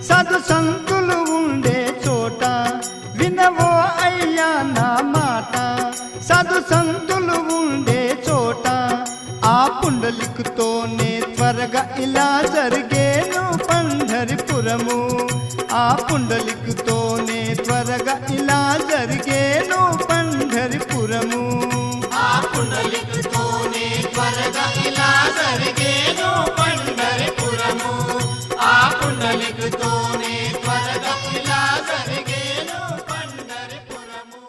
సాధు సంతులు ఉండే చోట వినవో అయ్యా నా మాట. సాధు సంతులు ఉండే చోట ఆ పుండలికుతోనే త్వరగా ఇలా జరిగేను పంఢరిపురము. ఆ పుండలికుతోనే త్వరగా ఇలా జరిగేను పంఢరిపురము. ఆ పుండలికుతోనే త్వరగా ఇలా జరిగేను పంఢరిపురము. ఆ పుండలికుతోనే త్వరగా ఇలా జరిగేను పంఢరిపురము.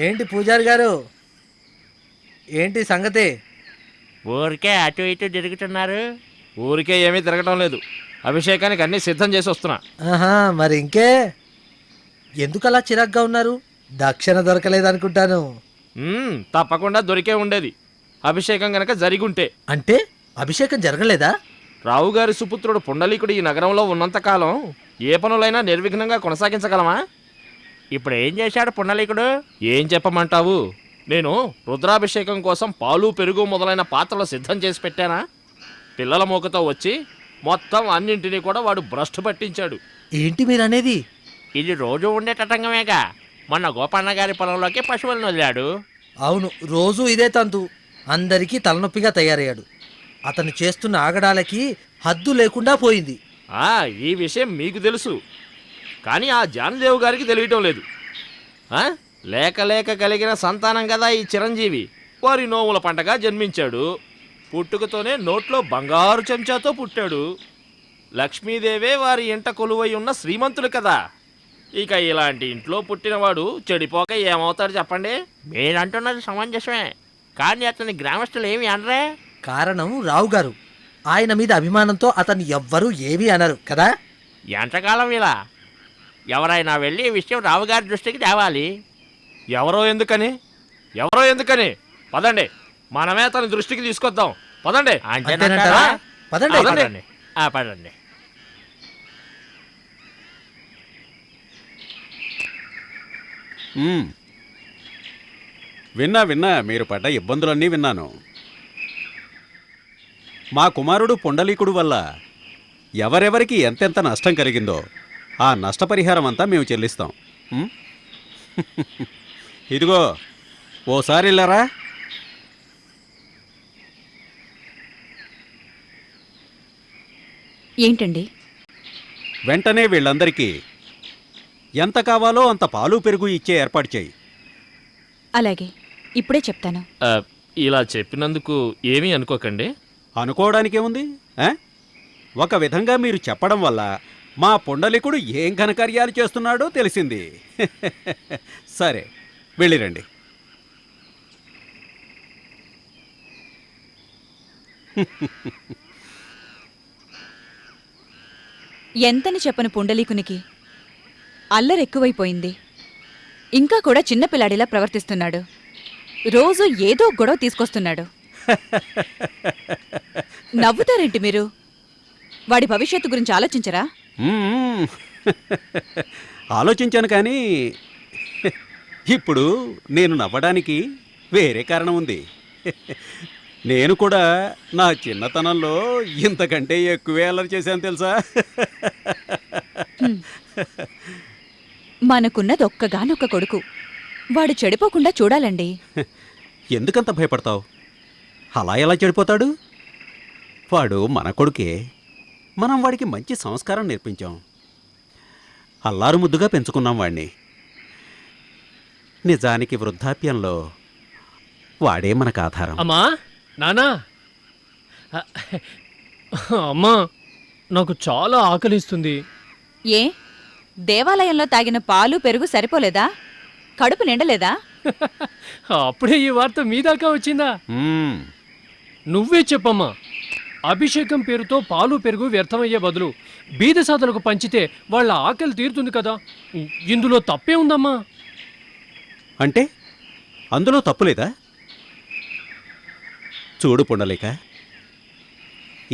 ఏంటి పూజారి గారు, ఏంటి సంగతి? ఊరికే అటు ఇటు తిరుగుతున్నారు. ఊరికే ఏమీ తిరగటం లేదు, అభిషేకానికి అన్నీ సిద్ధం చేసి వస్తున్నా. ఆహా, మరి ఇంకే ఎందుకు అలా చిరాగ్గా ఉన్నారు? దక్షిణ దొరకలేదనుకుంటాను. తప్పకుండా దొరికే ఉండేది, అభిషేకం గనక జరిగుంటే. అంటే అభిషేకం జరగలేదా? రావుగారి సుపుత్రుడు పుండలీకుడు ఈ నగరంలో ఉన్నంతకాలం ఏ పనులైనా నిర్విఘ్నంగా కొనసాగించగలమా? ఇప్పుడు ఏం చేశాడు పుండలీకుడు? ఏం చెప్పమంటావు? నేను రుద్రాభిషేకం కోసం పాలు పెరుగు మొదలైన పాత్రలు సిద్ధం చేసి పెట్టానా? పిల్లల మూకతో వచ్చి మొత్తం అన్నింటినీ కూడా వాడు భ్రష్టు పట్టించాడు. ఏంటి మీరనేది? ఇది రోజు ఉండే తతంగమేగా. మొన్న గోపన్న గారి పొలంలోకి పశువులను వదిలాడు. అవును, రోజు ఇదే తంతు. అందరికీ తలనొప్పిగా తయారయ్యాడు. అతను చేస్తున్న ఆగడాలకి హద్దు లేకుండా పోయింది. ఈ విషయం మీకు తెలుసు, కానీ ఆ జానదేవు గారికి తెలియటం లేదు. లేక లేక కలిగిన సంతానం కదా ఈ చిరంజీవి. వారి నోముల పంటగా జన్మించాడు. పుట్టుకతోనే నోట్లో బంగారు చెంచాతో పుట్టాడు. లక్ష్మీదేవే వారి ఇంట కొలువై ఉన్న శ్రీమంతులు కదా. ఇక ఇలాంటి ఇంట్లో పుట్టినవాడు చెడిపోక ఏమవుతాడు చెప్పండి? మీరంటున్నది సమంజసమే, కానీ అతని గ్రామస్తులు ఏమి అనరే. కారణం రావు గారు. ఆయన మీద అభిమానంతో అతను ఎవ్వరూ ఏమీ అనరు కదా. ఎంతకాలం ఇలా? ఎవరైనా వెళ్ళి ఈ విషయం రావుగారి దృష్టికి తేవాలి. ఎవరో ఎందుకని పదండి, మనమే అతని దృష్టికి తీసుకొద్దాం. పదండి. అంతేనంటారా? పదండి. పదండి. పదండి. విన్నా మీరు పడ్డ ఇబ్బందులన్నీ విన్నాను. మా కుమారుడు పుండలీకుడు వల్ల ఎవరెవరికి ఎంతెంత నష్టం కలిగిందో ఆ నష్టపరిహారం అంతా మేము చెల్లిస్తాం. ఇదిగో ఓసారి వెళ్ళారా? ఏంటండి? వెంటనే వీళ్ళందరికీ ఎంత కావాలో అంత పాలు పెరుగు ఇచ్చే ఏర్పాటు చేయి. అలాగే, ఇప్పుడే చెప్తాను. ఇలా చెప్పినందుకు ఏమీ అనుకోకండి. అనుకోవడానికేముంది? ఒక విధంగా మీరు చెప్పడం వల్ల మా పుండలికుడు ఏం ఘనకార్యాలు చేస్తున్నాడో తెలిసింది. సరే, వెళ్ళిరండి. ఎంతని చెప్పను పుండలీకునికి అల్లరెక్కువైపోయింది. ఇంకా కూడా చిన్నపిల్లాడిలా ప్రవర్తిస్తున్నాడు. రోజు ఏదో గొడవ తీసుకొస్తున్నాడు. నవ్వుతారేంటి మీరు? వాడి భవిష్యత్తు గురించి ఆలోచించరా? ఆలోచించాను, కానీ ఇప్పుడు నేను నవ్వడానికి వేరే కారణం ఉంది. నేను కూడా నా చిన్నతనంలో ఇంతకంటే ఎక్కువే అల్లరి చేశాను తెలుసా. మనకున్నది ఒక్కగానొక్క కొడుకు. వాడు చెడిపోకుండా చూడాలండి. ఎందుకంత భయపడతావు? అలా ఎలా చెడిపోతాడు? వాడు మన కొడుకే. మనం వాడికి మంచి సంస్కారం నేర్పించాం. అల్లారు ముద్దుగా పెంచుకున్నాం వాణ్ణి. నిజానికి వృద్ధాప్యంలో వాడే మనకు ఆధారం. అమ్మా నానా అమ్మా నాకు చాలా ఆకలిస్తుంది. ఏ దేవాలయంలో తాగిన పాలు పెరుగు సరిపోలేదా? కడుపు నిండలేదా? అప్పుడే ఈ వార్త మీ దాకా వచ్చిందా? మ్మ్. నువ్వే చెప్పమ్మా. అభిషేకం పేరుతో పాలు పెరుగు వ్యర్థమయ్యే బదులు బీద సాధలకు పంచితే వాళ్ళ ఆకలి తీరుతుంది కదా. ఇందులో తప్పే ఉందమ్మా. అంటే అందులో తప్పులేదా? చూడు పుండలేక,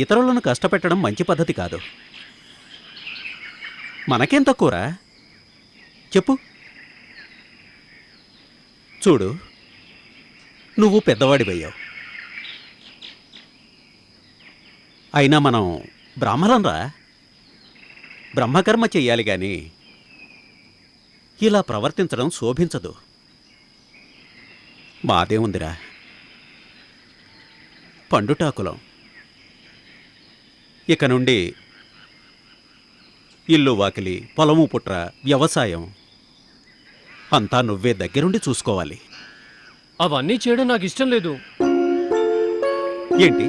ఇతరులను కష్టపెట్టడం మంచి పద్ధతి కాదు. మనకేం తక్కువరా చెప్పు. చూడు, నువ్వు పెద్దవాడివయ్యావు. అయినా మనం బ్రాహ్మణంరా. బ్రహ్మకర్మ చెయ్యాలి గాని ఇలా ప్రవర్తించడం శోభించదు. మాదేముందిరా, పండుటాకులం. ఇక నుండి ఇల్లు వాకిలి, పొలము పుట్ర, వ్యవసాయం అంతా నువ్వే దగ్గరుండి చూసుకోవాలి. అవన్నీ చేయడం నాకు ఇష్టం లేదు. ఏంటి?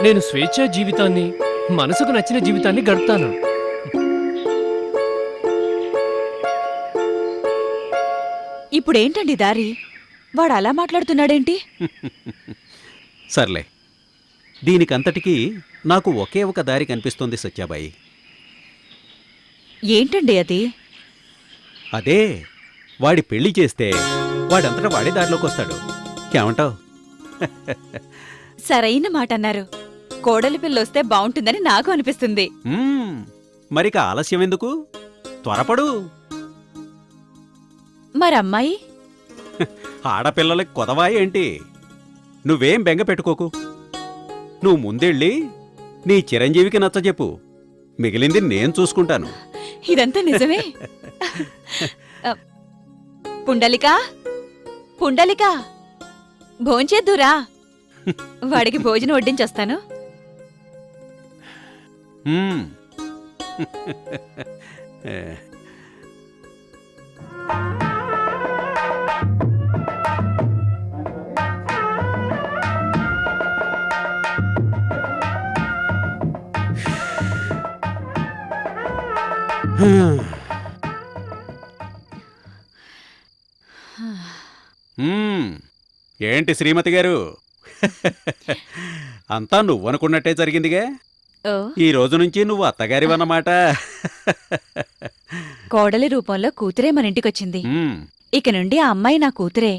నేను స్వేచ్ఛా జీవితాన్ని, మనసుకు నచ్చిన జీవితాన్ని గడుపుతాను. ఇప్పుడేంటండి దారి? వాడు అలా మాట్లాడుతున్నాడేంటి? సర్లే, దీనికంతటికీ నాకు ఒకే ఒక దారి కనిపిస్తుంది సత్యాబాయి. ఏంటండి అది? అదే, వాడి పెళ్లి చేస్తే వాడంతటా వాడే దారిలోకి వస్తాడు. ఏమంటావు? సరైన మాట అన్నారు. కోడలి పిల్లొస్తే బావుంటుందని నాకు అనిపిస్తుంది. మరిక ఆలస్యం ఎందుకు? త్వరపడు. మరమ్మాయి? ఆడపిల్లలకి కొదవా ఏంటి? నువ్వేం బెంగ పెట్టుకోకు. నువ్వు ముందెళ్ళి నీ చిరంజీవికి నచ్చజెప్పు. మిగిలింది నేను చూసుకుంటాను. ఇదంతా నిజమే. పుండలికా, పుండలికా, భోంచేద్దురా. వాడికి భోజనం వడ్డించొస్తాను. మ్మ్. ఏంటి శ్రీమతి గారు, అంతా నువ్వనుకున్నట్టే జరిగిందిగా. ఓ, ఈ రోజు నుంచి నువ్వు అత్తగారివన్నమాట. కోడలి రూపంలో కూతురే మన ఇంటికొచ్చింది. మ్మ్. ఇక నుండి ఆ అమ్మాయి నా కూతురే.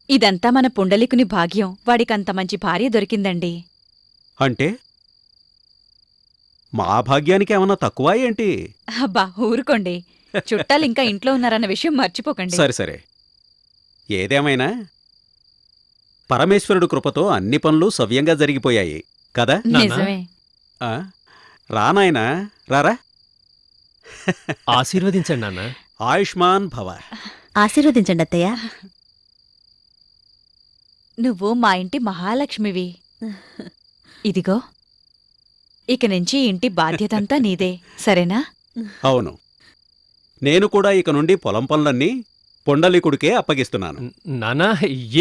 ఇదంతా మన పుండలికుని భాగ్యం. వాడికంత మంచి భార్య దొరికిందండి. అంటే మా భాగ్యానికి ఏమన్నా తక్కువ ఏంటి? అబ్బా ఊరుకోండి. చుట్టాలు ఇంకా ఇంట్లో ఉన్నారన్న విషయం మర్చిపోకండి. సరే సరే, ఏదేమైనా పరమేశ్వరుడు కృపతో అన్ని పనులు సవ్యంగా జరిగిపోయాయి కదా. నిజమే. ఆ, రానాయనా, రారా. ఆశీర్వదించండి నాన్న. ఆయుష్మాన్ భవ. ఆశీర్వదించండి అత్తయ్య. నువ్వు మా ఇంటి మహాలక్ష్మివి. ఇదిగో, ఇక నుంచి ఇంటి బాధ్యతంతా నీదే, సరేనా? అవును, నేను కూడా ఇక నుండి పొలం పనులన్నీ పుండలీకుడికే అప్పగిస్తున్నాను. నానా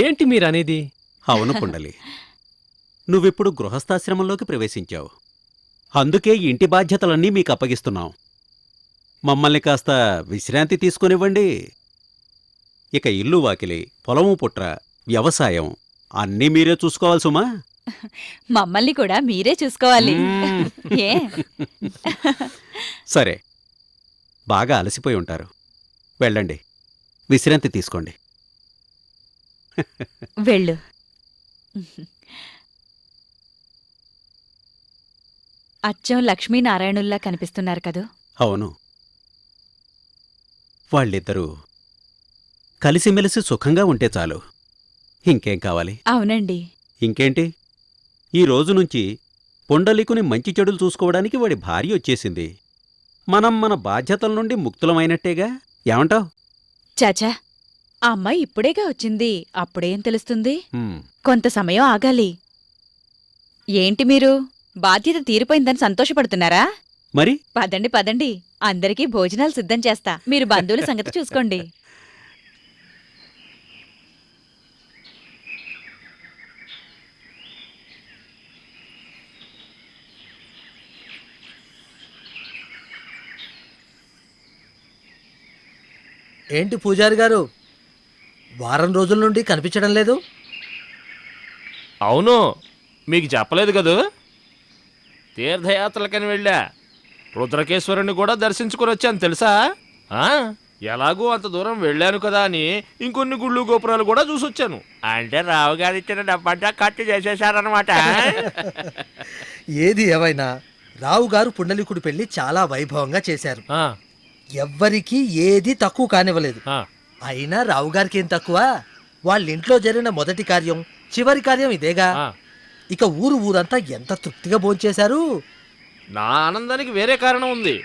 ఏంటి మీరనేది? అవును పుండలి, నువ్విప్పుడు గృహస్థాశ్రమంలోకి ప్రవేశించావు. అందుకే ఇంటి బాధ్యతలన్నీ మీకు అప్పగిస్తున్నాం. మమ్మల్ని కాస్త విశ్రాంతి తీసుకునివ్వండి. ఇక ఇల్లు వాకిలి, పొలము పుట్ర, వ్యవసాయం అన్నీ మీరే చూసుకోవాలి సుమా. మమ్మల్ని కూడా మీరే చూసుకోవాలి. మ్మ్. ఏ సరే, బాగా అలసిపోయి ఉంటారు. వెళ్ళండి, విశ్రాంతి తీసుకోండి. వెళ్ళు. అచ్చం లక్ష్మీనారాయణుల్లా కనిపిస్తున్నారు కదూ. అవును, వాళ్ళిద్దరూ కలిసిమెలిసి సుఖంగా ఉంటే చాలు. ఇంకేం కావాలి? అవునండి. ఇంకేంటి, ఈ రోజు నుంచి పుండలీకుని మంచి చెడులు చూసుకోవడానికి వాడి భార్య వచ్చేసింది. మనం మన బాధ్యతల నుండి ముక్తులమైనట్టేగా. ఏమంటావ్? చాచా, ఆ అమ్మాయి ఇప్పుడేగా వచ్చింది. అప్పుడేం తెలుస్తుంది? హ్మ్. కొంత సమయం ఆగాలి. ఏంటి మీరు బాధ్యత తీరిపోయిందని సంతోషపడుతున్నారా? మరి పదండి పదండి, అందరికీ భోజనాలు సిద్ధం చేస్తా. మీరు బంధువుల సంగతి చూసుకోండి. ఏంటి పూజారి గారు, వారం రోజుల నుండి కనిపించడం లేదు? అవును, మీకు చెప్పలేదు కదూ, తీర్థయాత్రలకని వెళ్ళా. రుద్రకేశ్వరుని కూడా దర్శించుకుని వచ్చాను తెలుసా. ఆ, ఎలాగూ అంత దూరం వెళ్ళాను కదా అని ఇంకొన్ని గుళ్ళు గోపురాలు కూడా చూసొచ్చాను. అంటే రావు గారు ఇచ్చిన డబ్బంటా ఖర్చు చేసేశారనమాట. ఏది ఏవైనా రావు గారు పుండలికుడి పెళ్లి చాలా వైభవంగా చేశారు. ఆ, ఎవ్వరికీ ఏది తక్కువ కానివ్వలేదు. ఆ. అయినా రావు గారికి ఏం తక్కువ? వాళ్ళ ఇంట్లో జరిగిన మొదటి కార్యం చివరి కార్యం ఇదేగా. ఆ. ఇక ఊరంతా ఎంత తృప్తిగా భోంచేశారు. నా ఆనందానికి వేరే కారణం ఉంది.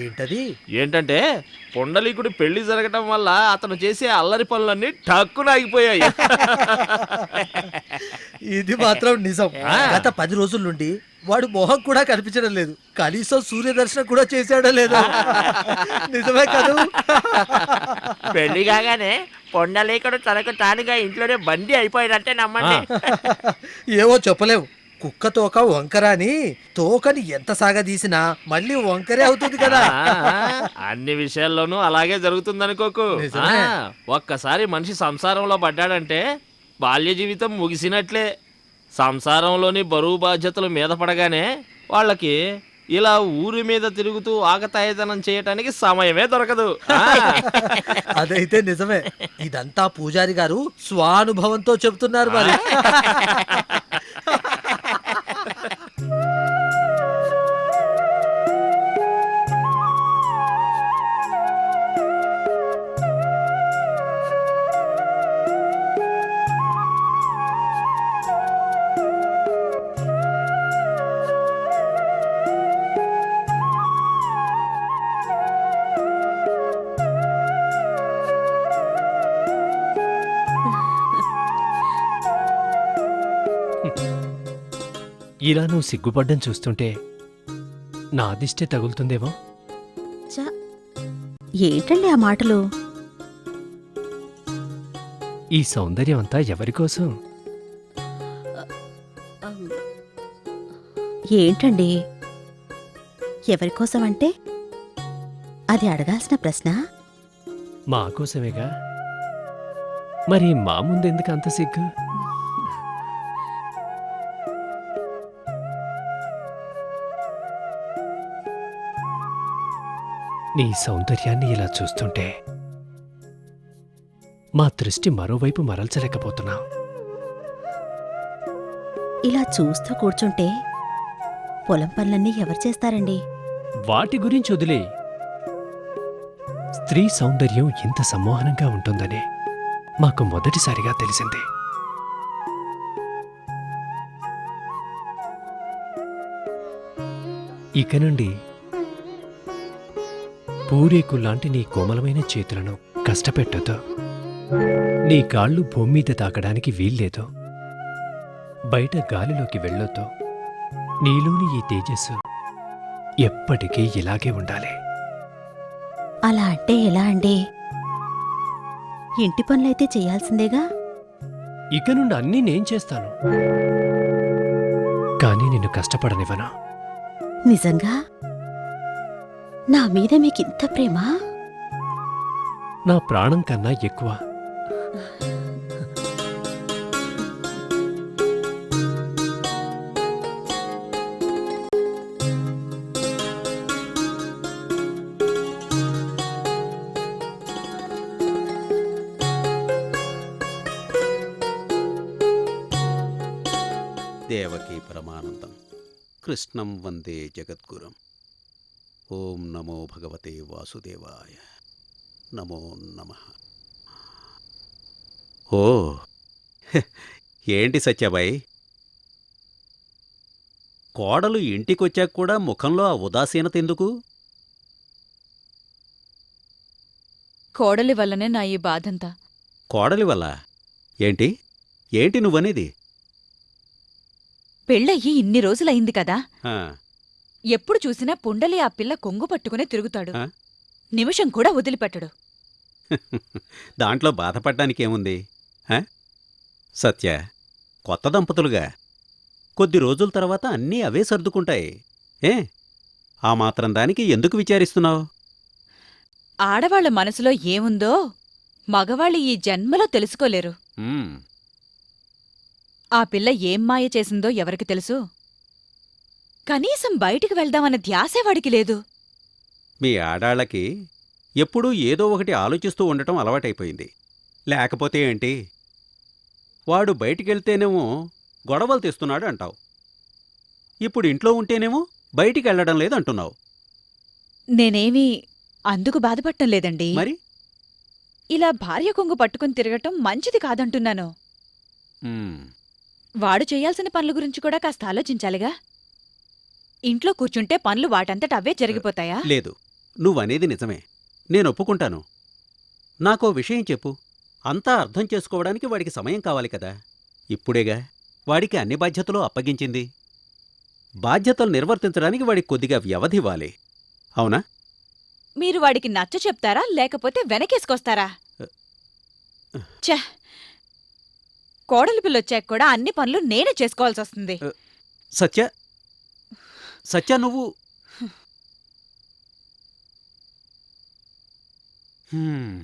ఏంటది? ఏంటంటే పుండలీకుడి పెళ్లి జరగటం వల్ల అతను చేసే అల్లరి పనులన్నీ టక్కున ఆగిపోయాయి. ఇది మాత్రం నిజం. ఆ. గత 10 రోజుల నుండి వాడు మొహం కూడా కనిపించడం లేదు. కనీసం సూర్య దర్శనం కూడా చేశాడో లేదో. నిజమే కాదు? పెళ్లి కాగానే పొండలేకుడు తనకు తానుగా ఇంట్లోనే బందీ అయిపోయినట్టే నమ్మండి. ఏవో చెప్పలేవు. కుక్క తోక వంకర అని తోకని ఎంత సాగదీసినా మళ్ళీ వంకరే అవుతుంది కదా. అన్ని విషయాల్లోనూ అలాగే జరుగుతుందనుకోకు. నిజమే. ఒక్కసారి మనిషి సంసారంలో పడ్డాడంటే బాల్య జీవితం ముగిసినట్లే. సంసారంలోని బరువు బాధ్యతలు మీద పడగానే వాళ్ళకి ఇలా ఊరి మీద తిరుగుతూ ఆగతాయితనం చేయటానికి సమయమే దొరకదు. అదైతే నిజమే. ఇదంతా పూజారి గారు స్వానుభవంతో చెబుతున్నారు మరి. ఇలా నువ్వు సిగ్గుపడ్డం చూస్తుంటే నా అదిష్టే తగులుతుందేమో. చ, ఏంటండి ఆ మాటలు? ఈ సౌందర్యం అంతా ఎవరికోసం? ఏంటండి ఎవరికోసం అంటే అది అడగాల్సిన ప్రశ్న? మా కోసమేగా. మరి మా ముందెందుకు అంత సిగ్గు? నీ సౌందర్యాన్ని ఇలా చూస్తుంటే మా దృష్టి మరోవైపు మరల్చలేకపోతున్నాం. ఇలా చూస్తూ కూర్చుంటే పొలం పనులన్నీ ఎవరు చేస్తారండి? వాటి గురించి వదిలే. స్త్రీ సౌందర్యం ఇంత సమ్మోహనంగా ఉంటుందని మాకు మొదటిసారిగా తెలిసింది. ఇక నుండి పూరేకుల్లాంటి నీ కోమలమైన చేతులను కష్టపెట్టొద్దు. నీ కాళ్ళు భూమి మీద తాకడానికి వీల్లేదు. బయట గాలిలోకి వెళ్ళొద్దు. నీలోని ఈ తేజస్సు ఎప్పటికీ ఇలాగే ఉండాలి. అలా అంటే ఎలా అండి? ఇంటి పనులైతే చేయాల్సిందేగా. ఇక నుండి అన్నీ నేను చేస్తాను, కానీ నిన్ను కష్టపడనివ్వను. నిజంగా నా మీద మీకింత ప్రేమ? నా ప్రాణం కన్నా ఎక్కువ. దేవకీ పరమానందం కృష్ణం వందే జగద్గురం. ఓం నమో భగవతే వాసుదేవాయ. నమో నమః. ఓ ఏంటి సత్యాబాయి, కోడలు ఇంటికొచ్చాక కూడా ముఖంలో ఆ ఉదాసీనత ఎందుకు? కోడలి వల్లనే నా ఈ బాధంతా. కోడలి వల్ల ఏంటి? ఏంటి నువ్వనేది? పెళ్ళయ్యి ఇన్ని రోజులయింది కదా, ఆ, ఎప్పుడు చూసినా పుండలి ఆ పిల్ల కొంగు పట్టుకునే తిరుగుతాడు. ఆ? నిమిషం కూడా వదిలిపెట్టడు. దాంట్లో బాధపడ్డానికేముంది? ఆ? సత్య, కొత్త దంపతులుగా కొద్ది రోజుల తర్వాత అన్నీ అవే సర్దుకుంటాయి. ఏ ఆ మాత్రం దానికి ఎందుకు విచారిస్తున్నావు? ఆడవాళ్ల మనసులో ఏముందో మగవాళ్ళు ఈ జన్మలో తెలుసుకోలేరు. ఆ పిల్ల ఏం మాయ చేసిందో ఎవరికి తెలుసు? కనీసం బయటికి వెళ్దామన్న ధ్యాసే వాడికి లేదు. మీ ఆడాళ్ళకి ఎప్పుడూ ఏదో ఒకటి ఆలోచిస్తూ ఉండటం అలవాటైపోయింది. లేకపోతే ఏంటి, వాడు బయటికెళ్తేనేమో గొడవలు తెస్తున్నాడు అంటావు, ఇప్పుడు ఇంట్లో ఉంటేనేమో బయటికి వెళ్ళడం లేదంటున్నావు. నేనేమీ అందుకు బాధపడటం లేదండి. మరి ఇలా భార్య కొంగు పట్టుకుని తిరగటం మంచిది కాదంటున్నాను. ఉమ్, వాడు చేయాల్సిన పనుల గురించి కూడా కాస్త ఆలోచించాలిగా. ఇంట్లో కూర్చుంటే పనులు వాటంతట అవే జరిగిపోతాయా? లేదు, నువ్వనేది నిజమే, నేను ఒప్పుకుంటాను. నాకో విషయం చెప్పు. అంతా అర్థం చేసుకోవడానికి వాడికి సమయం కావాలి కదా. ఇప్పుడేగా వాడికి అన్ని బాధ్యతలు అప్పగించింది. బాధ్యతలు నిర్వర్తించడానికి వాడికి కొద్దిగా వ్యవధి ఇవ్వాలి. అవునా? మీరు వాడికి నచ్చ చెప్తారా లేకపోతే వెనకేసుకొస్తారా? ఛ, కోడలి పిల్లొచ్చాక కూడా అన్ని పనులు నేనే చేసుకోవాల్సొస్తుంది. సత్య, సత్య నువ్వు హ్మ్.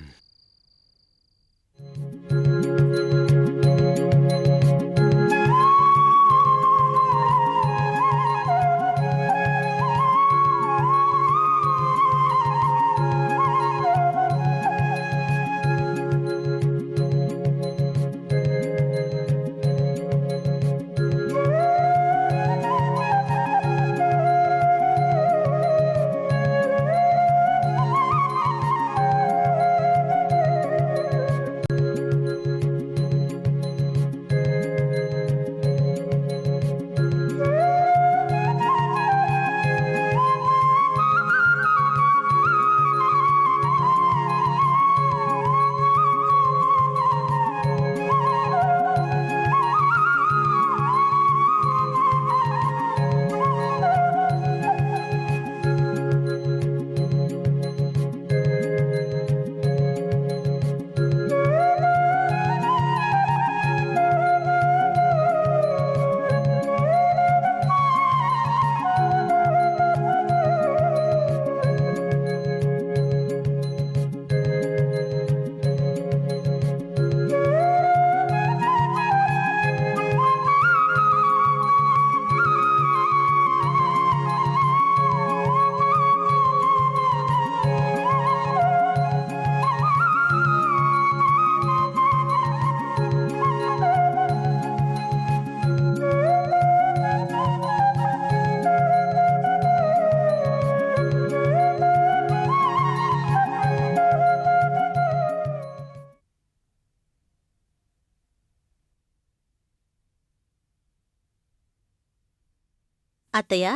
అత్తయ్య,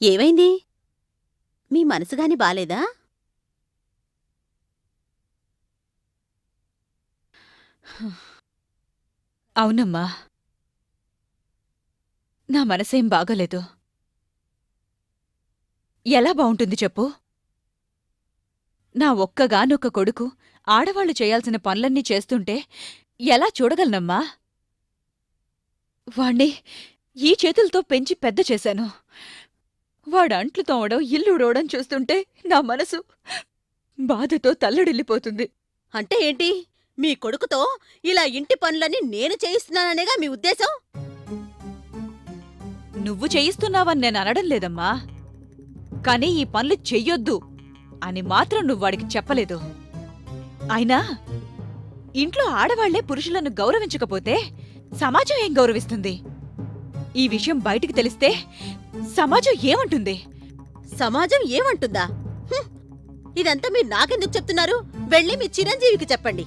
ఏమైంది? మీ మనసుగాని బాలేదా? అవునమ్మా, నా మనసేం బాగోలేదు. ఎలా బావుంటుంది చెప్పు? నా ఒక్కగానొక్క కొడుకు ఆడవాళ్లు చేయాల్సిన పనులన్నీ చేస్తుంటే ఎలా చూడగలనమ్మా? వాణ్ణి ఈ చేతులతో పెంచి పెద్ద చేశాను. వాడు అంట్లు తోమడం, ఇల్లు ఉడవడం చూస్తుంటే నా మనసు బాధతో తల్లడిల్లిపోతుంది. అంటే ఏంటి? మీ కొడుకుతో ఇలా ఇంటి పనులన్నీ నేను చేయిస్తున్నాననేగా మీ ఉద్దేశం? నువ్వు చేయిస్తున్నావని నేను అనడం లేదమ్మా, కానీ ఈ పనులు చెయ్యొద్దు అని మాత్రం నువ్వాడికి చెప్పలేదు. అయినా ఇంట్లో ఆడవాళ్లే పురుషులను గౌరవించకపోతే సమాజం ఏం గౌరవిస్తుంది? ఈ విషయం బయటికి తెలిస్తే సమాజం ఏమంటుంది? సమాజం ఏమంటుందా? ఇదంతా మీరు నాకెందుకు చెప్తున్నారు? వెళ్ళి మీ చిరంజీవికి చెప్పండి.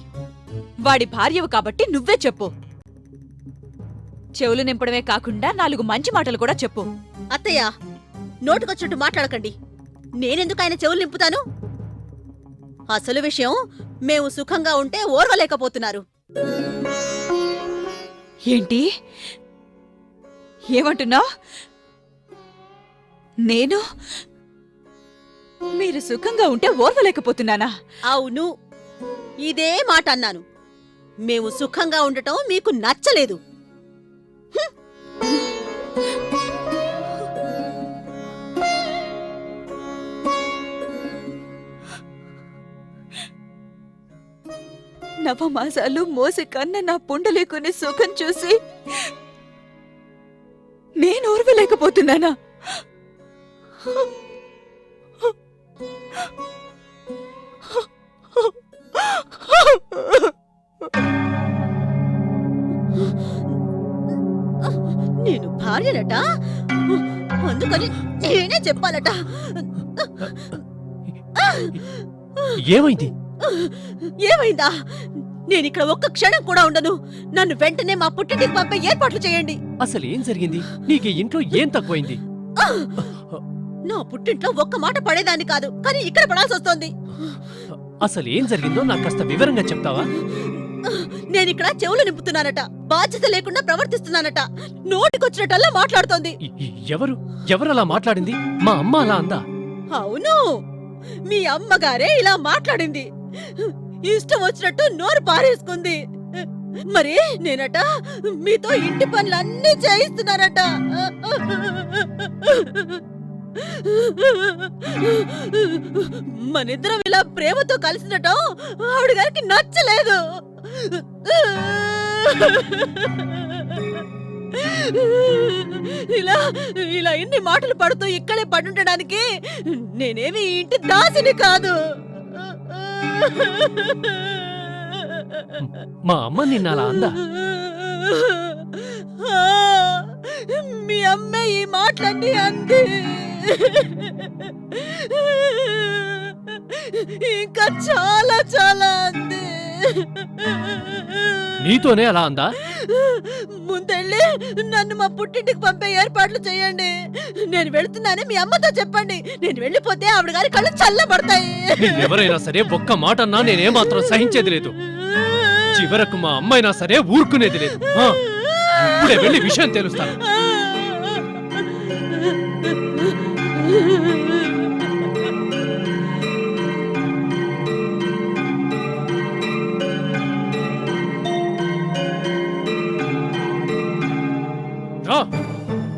వాడి భార్యవు కాబట్టి నువ్వే చెప్పు. చెవులు నింపడమే కాకుండా 4 మంచి మాటలు కూడా చెప్పు. అత్తయ్య, నోటుకొచ్చినట్టు మాట్లాడకండి. నేనెందుకు ఆయన చెవులు నింపుతాను? అసలు విషయం, మేము సుఖంగా ఉంటే ఓర్వలేకపోతున్నారు. ఏంటి? ఏమంటున్నావ్? నేను మీరు సుఖంగా ఉంటే ఓర్వలేకపోతున్నానా? అవును, ఇదే మాట అన్నాను. మేము సుఖంగా ఉండటం మీకు నచ్చలేదు. నవమాసాలు మోసి కన్న నా పుండలీకుని సుఖం చూసి నేను ఓర్వలేకపోతున్నానా? నేను భార్యనట, అందుకని నేనే చెప్పాలట. ఏమైంది? ఏమైందా? నేనిక్కడ ఒక్క క్షణం కూడా ఉండను. నన్ను వెంటనే మా పుట్టింటికి పంపే ఏర్పాట్లు చేయండి. అసలు ఏం జరిగింది? నీకు ఈ ఇంట్లో ఏం తక్కువైంది? నా పుట్టింట్లో ఒక్క మాట పడేదాన్ని కాదు, కానీ ఇక్కడ పడాల్సి వస్తోంది. అసలు ఏం జరిగిందో నాకు కాస్త వివరంగా చెప్తావా? నేనిక్కడ చెవులు నింపుతున్నానట, బాధ్యత లేకుండా ప్రవర్తిస్తున్నానట, నోటికొచ్చినట్టల్లా మాట్లాడుతోంది. ఎవరు అలా మాట్లాడింది? మా అమ్మ అలా అందా? అవును, మీ అమ్మగారే ఇలా మాట్లాడింది. ఇష్టం వచ్చినట్టు నోరు పారేసుకుంది. మరి నేనట మీతో ఇంటి పనులన్నీ చేయిస్తున్నానట. మనిద్దరం ఇలా ప్రేమతో కలిసినట్టు ఆవిడ గారికి నచ్చలేదు. ఇలా ఇలా ఇన్ని మాటలు పడుతూ ఇక్కడే పడుండడానికి నేనేమి ఇంటి దాసిని కాదు. మా అమ్మ నిన్న అలా అందా? మీ అమ్మ ఈ మాటలన్నీ అంది. ఇంకా చాలా చాలా అంది. నీతోనే అలా అందా? ముందెళ్ళి నన్ను మా పుట్టింటికి పంపే ఏర్పాట్లు చేయండి. నేను వెళుతున్నానని మీ అమ్మతో చెప్పండి. నేను వెళ్ళిపోతే ఆవిడ గారి కళ్ళు చల్లబడతాయి. ఎవరైనా సరే ఒక్క మాట అన్నా నేనేమాత్రం సహించేది లేదు. చివరకు మా అమ్మైనా సరే ఊరుకునేది లేదు. ఇప్పుడే వెళ్ళి విషయం తెలుస్తాను.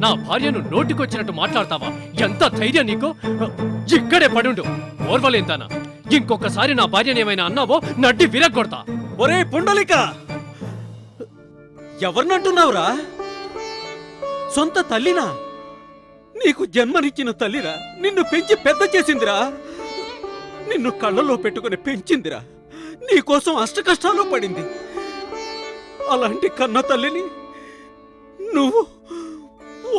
నా భార్యను నోటికొచ్చినట్టు మాట్లాడతావా? ఎంత ధైర్యం నీకు? ఇక్కడే పడుండు, ఓర్వలేంతానా? ఇంకొకసారి నా భార్యనేమైనా అన్నావో నడ్డి విరగొడతా. ఒరే పుండలిక, ఎవరినంటున్నావురా? సొంత తల్లినా? నీకు జన్మనిచ్చిన తల్లిరా, నిన్ను పెంచి పెద్ద చేసిందిరా, నిన్ను కళ్ళలో పెట్టుకుని పెంచిందిరా, నీకోసం అష్టకష్టాలు పడింది. అలాంటి కన్న తల్లిని నువ్వు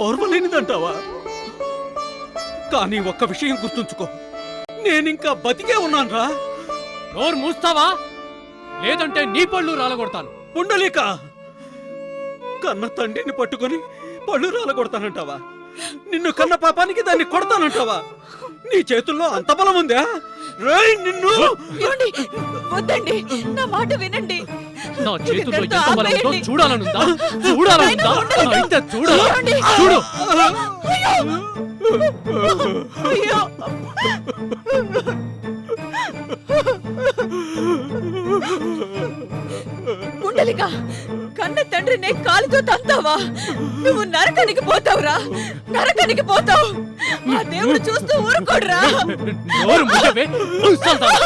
ఓర్వలేనిదంటావా? కానీ ఒక్క విషయం గుర్తుంచుకో, నేనింకా బతికే ఉన్నాన్రా. నోరు మూస్తావా? లేదంటే నీ పళ్ళు రాలగొడతాను. పుండలీక, కన్న తండ్రిని పట్టుకొని పళ్ళు రాలగొడతానంటావా? నిన్ను కన్న పాపానికి దాన్ని కొడతానంటావా? నీ చేతుల్లో అంత బలం ఉందా? రేయ్ నిన్ను! వద్దండి, నా మాట వినండి. నా చేతుల్లో ఎంత బలం ఉందో చూడాలనుందా? చూడాలనుందా? అయితే చూడాలి, చూడు. పుండలిక, కన్న తండ్రినే కాలుతో తంతావా? నువ్వు నరకానికి పోతావురా, నరకానికి పోతావు. ఆ దేవుడు చూస్తూ ఊరుకోడ్రా. నోరు మూయవే, ముసల్దానా.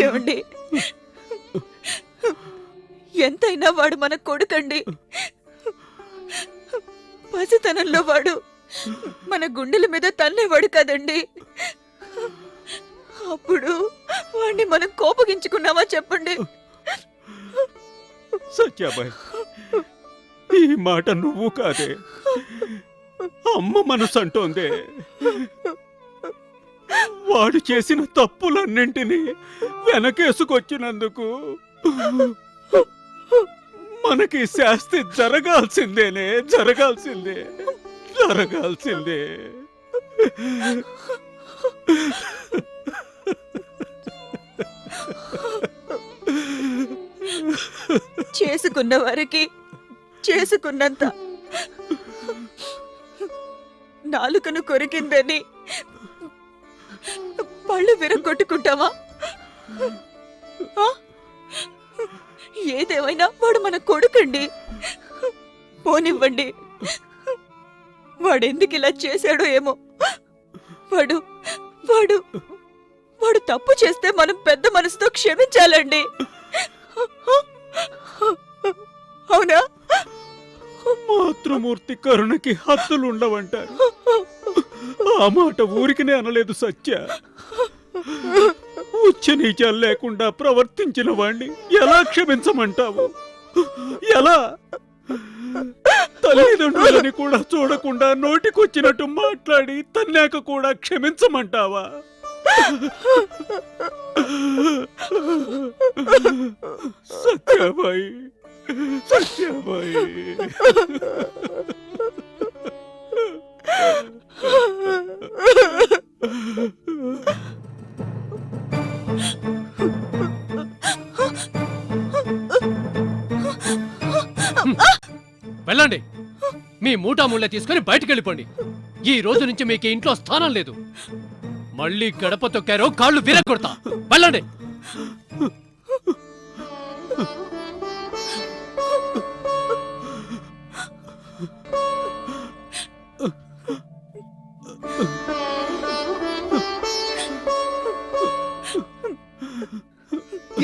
ఏమండి, ఎంతైనా వాడు మన కొడుకండి. పసితనంలో వాడు మన గుండెల మీద తన్నేవాడు కదండి. అప్పుడు వాడిని మనం కోపగించుకున్నావా చెప్పండి? సత్యాబాయ్, ఈ మాట నువ్వు కాదే, అమ్మ మనసు అంటోందే. వాడు చేసిన తప్పులన్నింటినీ వెనకేసుకొచ్చినందుకు మనకి శాస్తి జరగాల్సిందే. చేసుకున్న వారికి చేసుకున్నంత, నాలుకను కొరికిందని పళ్ళు విరగొట్టుకుంటావా? ఏదేమైనా వాడు మన కొడుకండి, పోనివ్వండి. వాడెందుకు ఇలా చేశాడో ఏమో. వాడు వాడు వాడు తప్పు చేస్తే మనం పెద్ద మనసుతో క్షమించాలండి. అవునా? మాతృమూర్తి కరుణకి హద్దులుండవంటారు. ఆ మాట ఊరికినే అనలేదు సత్య. ఉచ్చ నీచాలు లేకుండా ప్రవర్తించిన వాణ్ణి ఎలా క్షమించమంటావు? ఎలా? తల్లిదండ్రులని కూడా చూడకుండా నోటికొచ్చినట్టు మాట్లాడి తన్నాక కూడా క్షమించమంటావా? సత్యాబాయి, వెళ్ళండి. మీ మూటా ముళ్ళ తీసుకుని బయటికి వెళ్ళిపోండి. ఈ రోజు నుంచి మీకు ఇంట్లో స్థానం లేదు. మళ్ళీ గడప తొక్కారో కాళ్ళు విరగొడతా. వెళ్ళండి.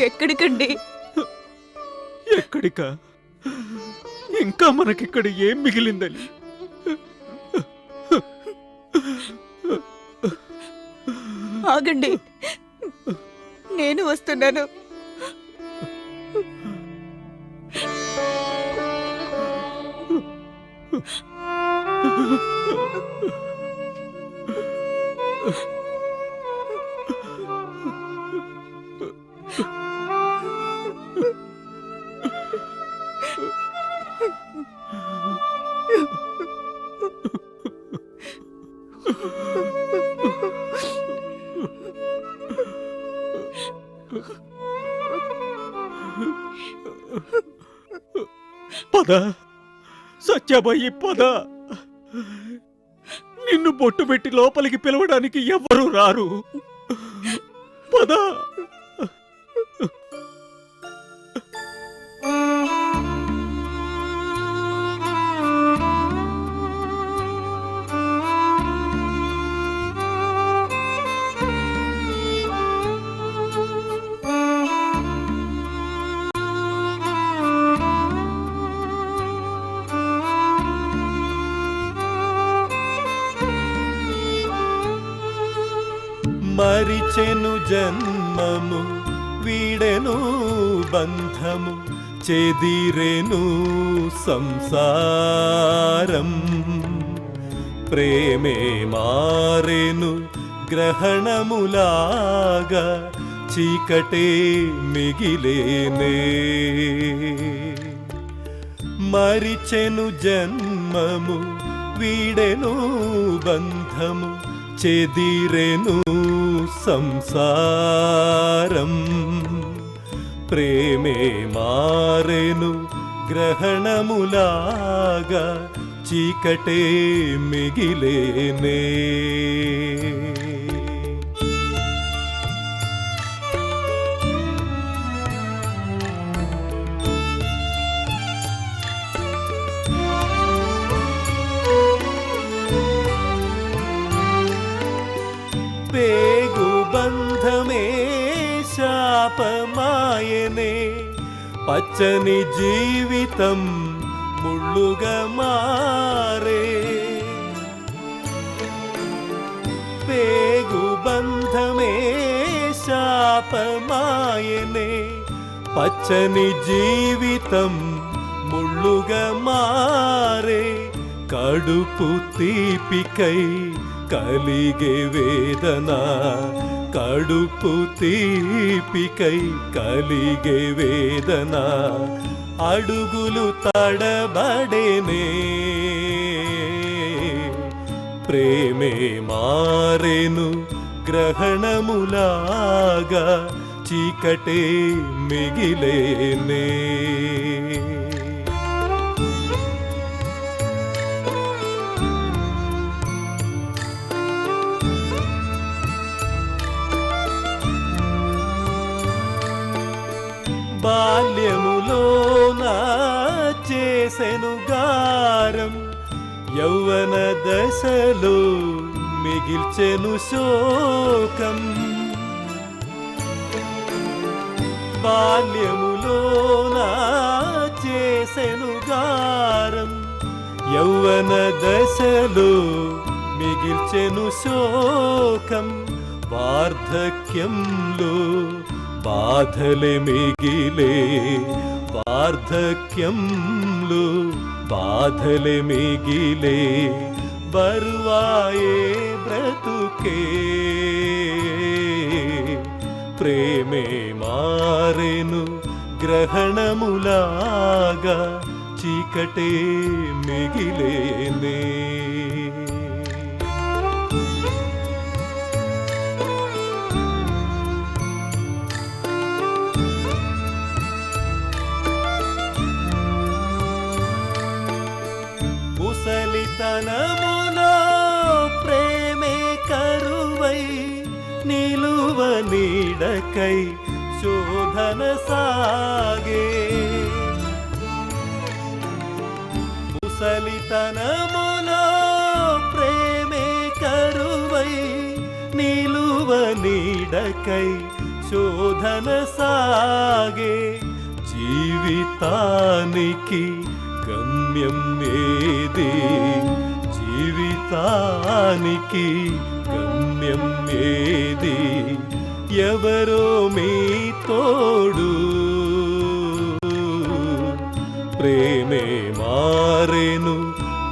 ఎక్కడికండి? ఎక్కడికా? ఇంకా మనకిక్కడ ఏం మిగిలిందని? ఆగండి, నేను వస్తున్నాను. పద సత్యాబాయి, పద. నిన్ను బొట్టు పెట్టి లోపలికి పిలవడానికి ఎవ్వరూ రారు. పద. మరిచెను జన్మము, వీడెను బంధము, చెదిరెను సంసారం. ప్రేమే మారెను గ్రహణములాగా, చీకటే మిగిలేనే. మరిచెను జన్మము, వీడెను బంధము, చెదిరెను సంసారం. ప్రేమే మారెను గ్రహణములాగా, చీకటే మిగిలేనే. పేగు బంధమే శాపమాయనే, పచ్చని జీవితం ముళ్ళుగా మారే. పేగు బంధమే శాపమాయనే, పచ్చని జీవితం ముళ్ళుగా మారే. కడుపు తీపికై కలిగే వేదన కడుపు తీపికై కలిగే వేదన అడుగులు తడబడేనే ప్రేమే మారెను గ్రహణములాగా చీకటే మిగిలేనే బాల్యములోన చేసెను గారం యౌవన దశలో మిగిల్చెను శోకం బాల్యములోన చేసెను గారం యౌవన దశలో మిగిల్చెను శోకం వార్ధక్యంలో బాధలే మిగిలే వార్ధక్యంలో బాధలే మిగిలే బరువాయే బ్రతుకే ప్రేమే మారెను గ్రహణములాగా చీకటే మిగిలేనే ముసలితనములో ప్రేమే కరువై నిలువ నీడకై శోధన సాగే ముసలితనములో ప్రేమే కరువై నిలువ నీడకై శోధన సాగే జీవితానికి గమ్యం ఏది జీవితానికి గమ్యం ఏది ఎవరో మీ తోడు ప్రేమే మారెను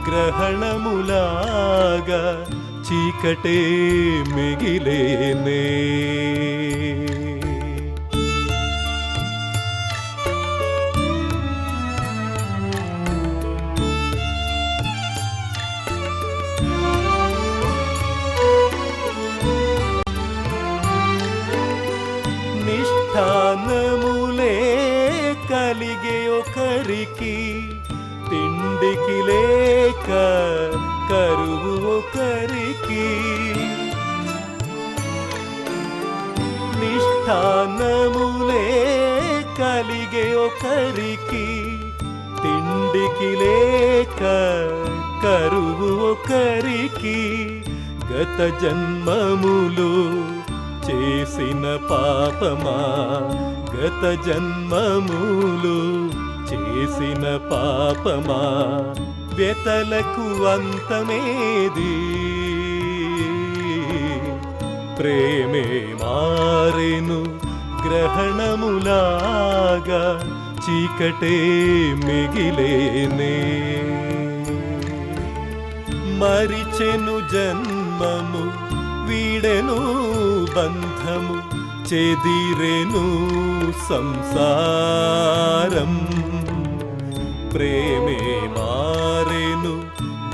గ్రహణములాగా చీకటే మిగిలేనే నిష్ఠానములే కలిగే ఒకరికి తిండికి లేక కరువు ఒకరికి నిష్ఠానములే కలిగే ఒకరికి తిండికి లేక కరువు ఒకరికి గత జన్మములు చేసిన పాపమా గత జన్మములు చేసిన పాపమా వ్యతలకు అంతమేది ప్రేమే మారెను గ్రహణములాగా చీకటే మిగిలేనే మరిచెను జన్మము వీడెను బంధము చెదిరెను సంసారం ప్రేమే మారెను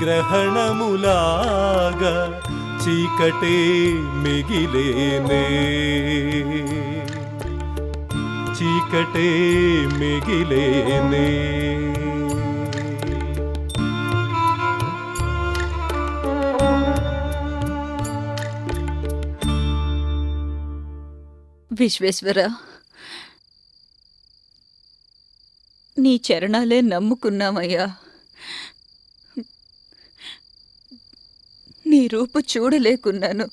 గ్రహణములాగా చీకటే మిగిలేనే చీకటే మిగిలేనే విశ్వేశ్వర నీ చరణాలే నమ్ముకున్నామయ్యా నీ రూపు చూడలేకున్నాను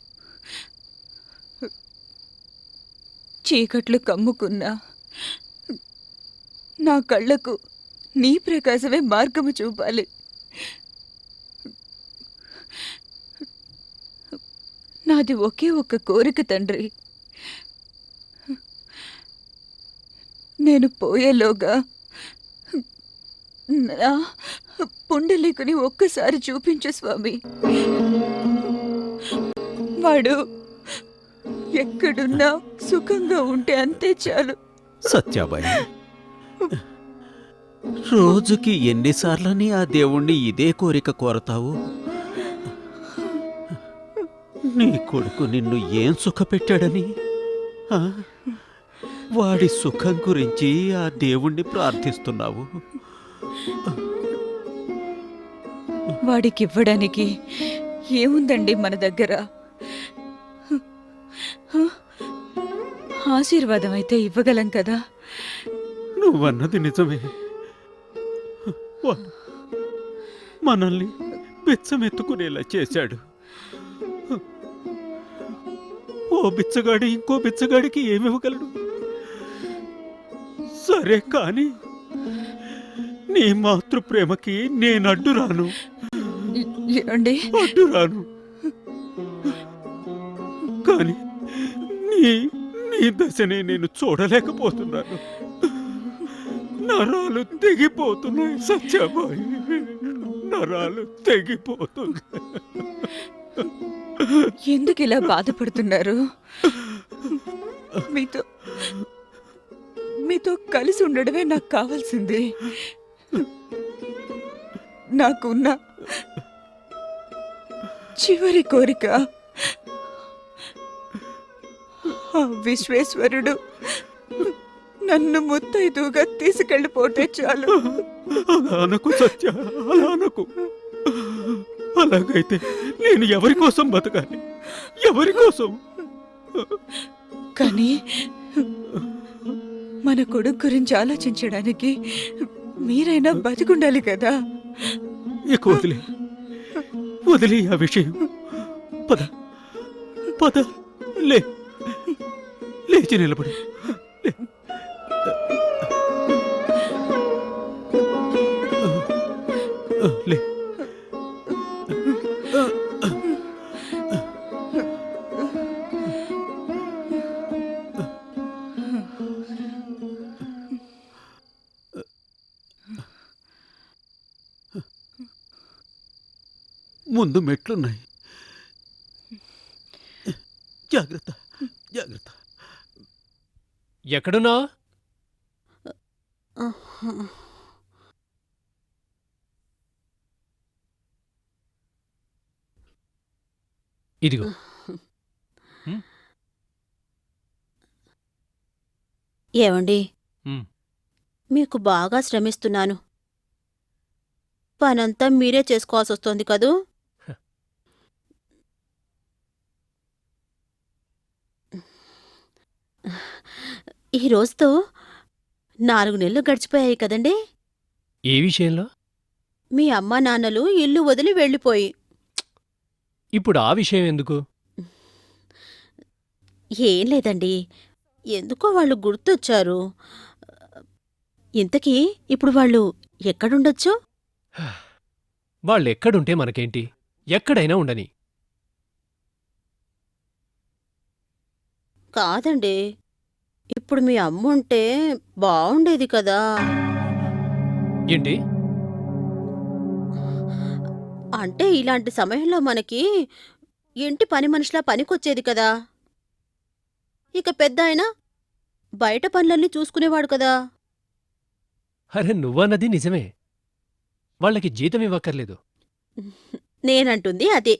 చీకట్లు కమ్ముకున్నా నా కళ్ళకు నీ ప్రకాశమే మార్గము చూపాలి నాది ఒకే ఒక్క కోరిక తండ్రి నేను పోయేలోగా నా పుండలీకుని ఒక్కసారి చూపించు స్వామి వాడు ఎక్కడున్నా సుఖంగా ఉంటే అంతే చాలు. సత్యాబాయి, రోజుకి ఎన్నిసార్లని ఆ దేవుణ్ణి ఇదే కోరిక కోరతావు? నీ కొడుకు నిన్ను ఏం సుఖపెట్టాడని ఆ? వాడి సుఖం గురించి ఆ దేవుణ్ణి ప్రార్థిస్తున్నావు. వాడికి ఇవ్వడానికి ఏముందండి మన దగ్గర? ఆశీర్వాదం అయితే ఇవ్వగలం కదా. నువ్వన్నది నిజమే. వాడు మనల్ని బిచ్చమెత్తుకునేలా చేశాడు. ఓ బిచ్చగాడి ఇంకో బిచ్చగాడికి ఏమివ్వగలడు? సరే కాని నీ మాతృప్రేమకి నేనడ్డు రాను. ఏమండి? అడ్డు రాను. కానీ నీ నీ దశని నేను చూడలేకపోతున్నాను. నరాలు తెగిపోతున్నాయి సత్యాబాయి, నరాలు తెగిపోతున్నాయి. ఎందుకు ఇలా బాధపడుతున్నారు? మీతో మీతో కలిసి ఉండడమే నాకు కావాల్సింది. నాకున్న చివరి కోరిక ఆ విశ్వేశ్వరుడు నన్ను ముత్తైదుగా తీసుకెళ్ళిపోతే చాలు. అలా అనకు సత్య, అలా అనకు. అలాగైతే నేను ఎవరి కోసం బతకాలి? ఎవరి కోసం? కానీ మన కొడుకు గురించి ఆలోచించడానికి మీరైనా బతికుండాలి కదా. ఇక వదిలే ఆ విషయం. పద పద, లేచి నిలబడు. లే. ముందు మెట్లున్నాయి. జాగ్రత్త, జాగ్రత్త. ఎక్కడున్నా? ఇదిగో. ఏమండి, మీకు బాగా శ్రమిస్తున్నాను. పనంతా మీరే చేసుకోవాల్సి వస్తోంది కదూ? ఈ రోజుతో 4 నెలలు గడిచిపోయాయి కదండి. ఏ విషయంలో? మీ అమ్మా నాన్నలు ఇల్లు వదిలి వెళ్ళిపోయి. ఇప్పుడు ఆ విషయం ఎందుకు? ఏం లేదండి, ఎందుకో వాళ్ళు గుర్తొచ్చారు. ఇంతకీ ఇప్పుడు వాళ్ళు ఎక్కడుండొచ్చు? వాళ్ళెక్కడుంటే మనకేంటి? ఎక్కడైనా ఉండని. కాదండి, ఇప్పుడు మీ అమ్ముంటే బావుండేది కదా. ఏంటి? అంటే ఇలాంటి సమయంలో మనకి ఇంటి పని మనిషిలా పనికొచ్చేది కదా. ఇక పెద్దాయన బయట పనులన్నీ చూసుకునేవాడు కదా. అరే, నువ్వన్నది నిజమే. వాళ్ళకి జీతం ఇవ్వక్కర్లేదు. నేనంటుంది అదే.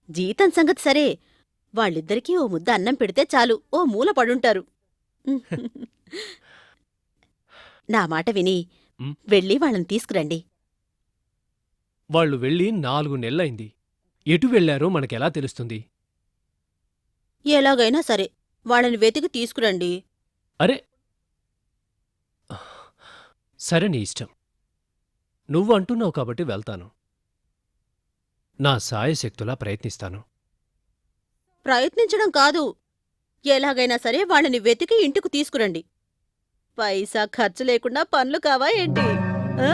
జీతం సంగతి సరే, వాళ్ళిద్దరికీ ఓ ముద్ద అన్నం పెడితే చాలు, ఓ మూల పడుంటారు. నా మాట విని వెళ్ళి వాళ్ళని తీసుకురండి. వాళ్ళు వెళ్ళి 4 నెలలైంది. ఎటు వెళ్లారో మనకెలా తెలుస్తుంది? ఎలాగైనా సరే వాళ్ళని వెతికి తీసుకురండి. అరే, సరే, నీ ఇష్టం. నువ్వు అంటున్నావు కాబట్టి వెళ్తాను. నా సాయశక్తులా ప్రయత్నిస్తాను. ప్రయత్నించడం కాదు, ఎలాగైనా సరే వాళ్ళని వెతికి ఇంటికి తీసుకురండి. పైసా ఖర్చు లేకుండా పనులు కావా ఏంటి? ఆ?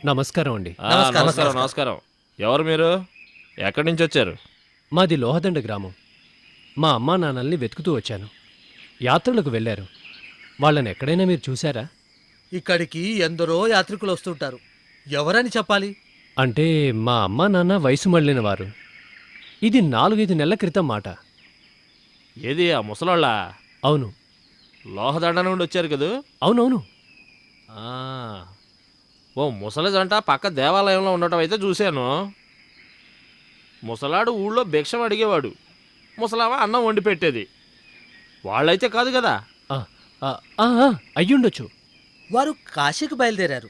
నమస్కారం అండి. నమస్కారం నమస్కారం. ఎవరు మీరు? ఎక్కడి నుంచి వచ్చారు? మాది లోహదండ గ్రామం. మా అమ్మా నాన్నల్ని వెతుకుతూ వచ్చాను. యాత్రలకు వెళ్ళారు. వాళ్ళని ఎక్కడైనా మీరు చూశారా? ఇక్కడికి ఎందరో యాత్రికులు వస్తుంటారు. ఎవరని చెప్పాలి? అంటే మా అమ్మా నాన్న వయసు మళ్ళిన వారు. ఇది 4-5 నెలల క్రితం మాట. ఏది ఆ ముసలాళ్ళ? అవును లోహదండ నుండి వచ్చారు కదూ? అవునవును. ఆ, ఓ ముసలి జంట పక్క దేవాలయంలో ఉండటం అయితే చూశాను. ముసలాడు ఊళ్ళో భిక్షం అడిగేవాడు, ముసలామ అన్నం వండి పెట్టేది. వాళ్ళైతే కాదు కదా? ఆ, ఆ, ఆ, ఆ, అయ్యుండొచ్చు. వారు కాశీకి బయలుదేరారు.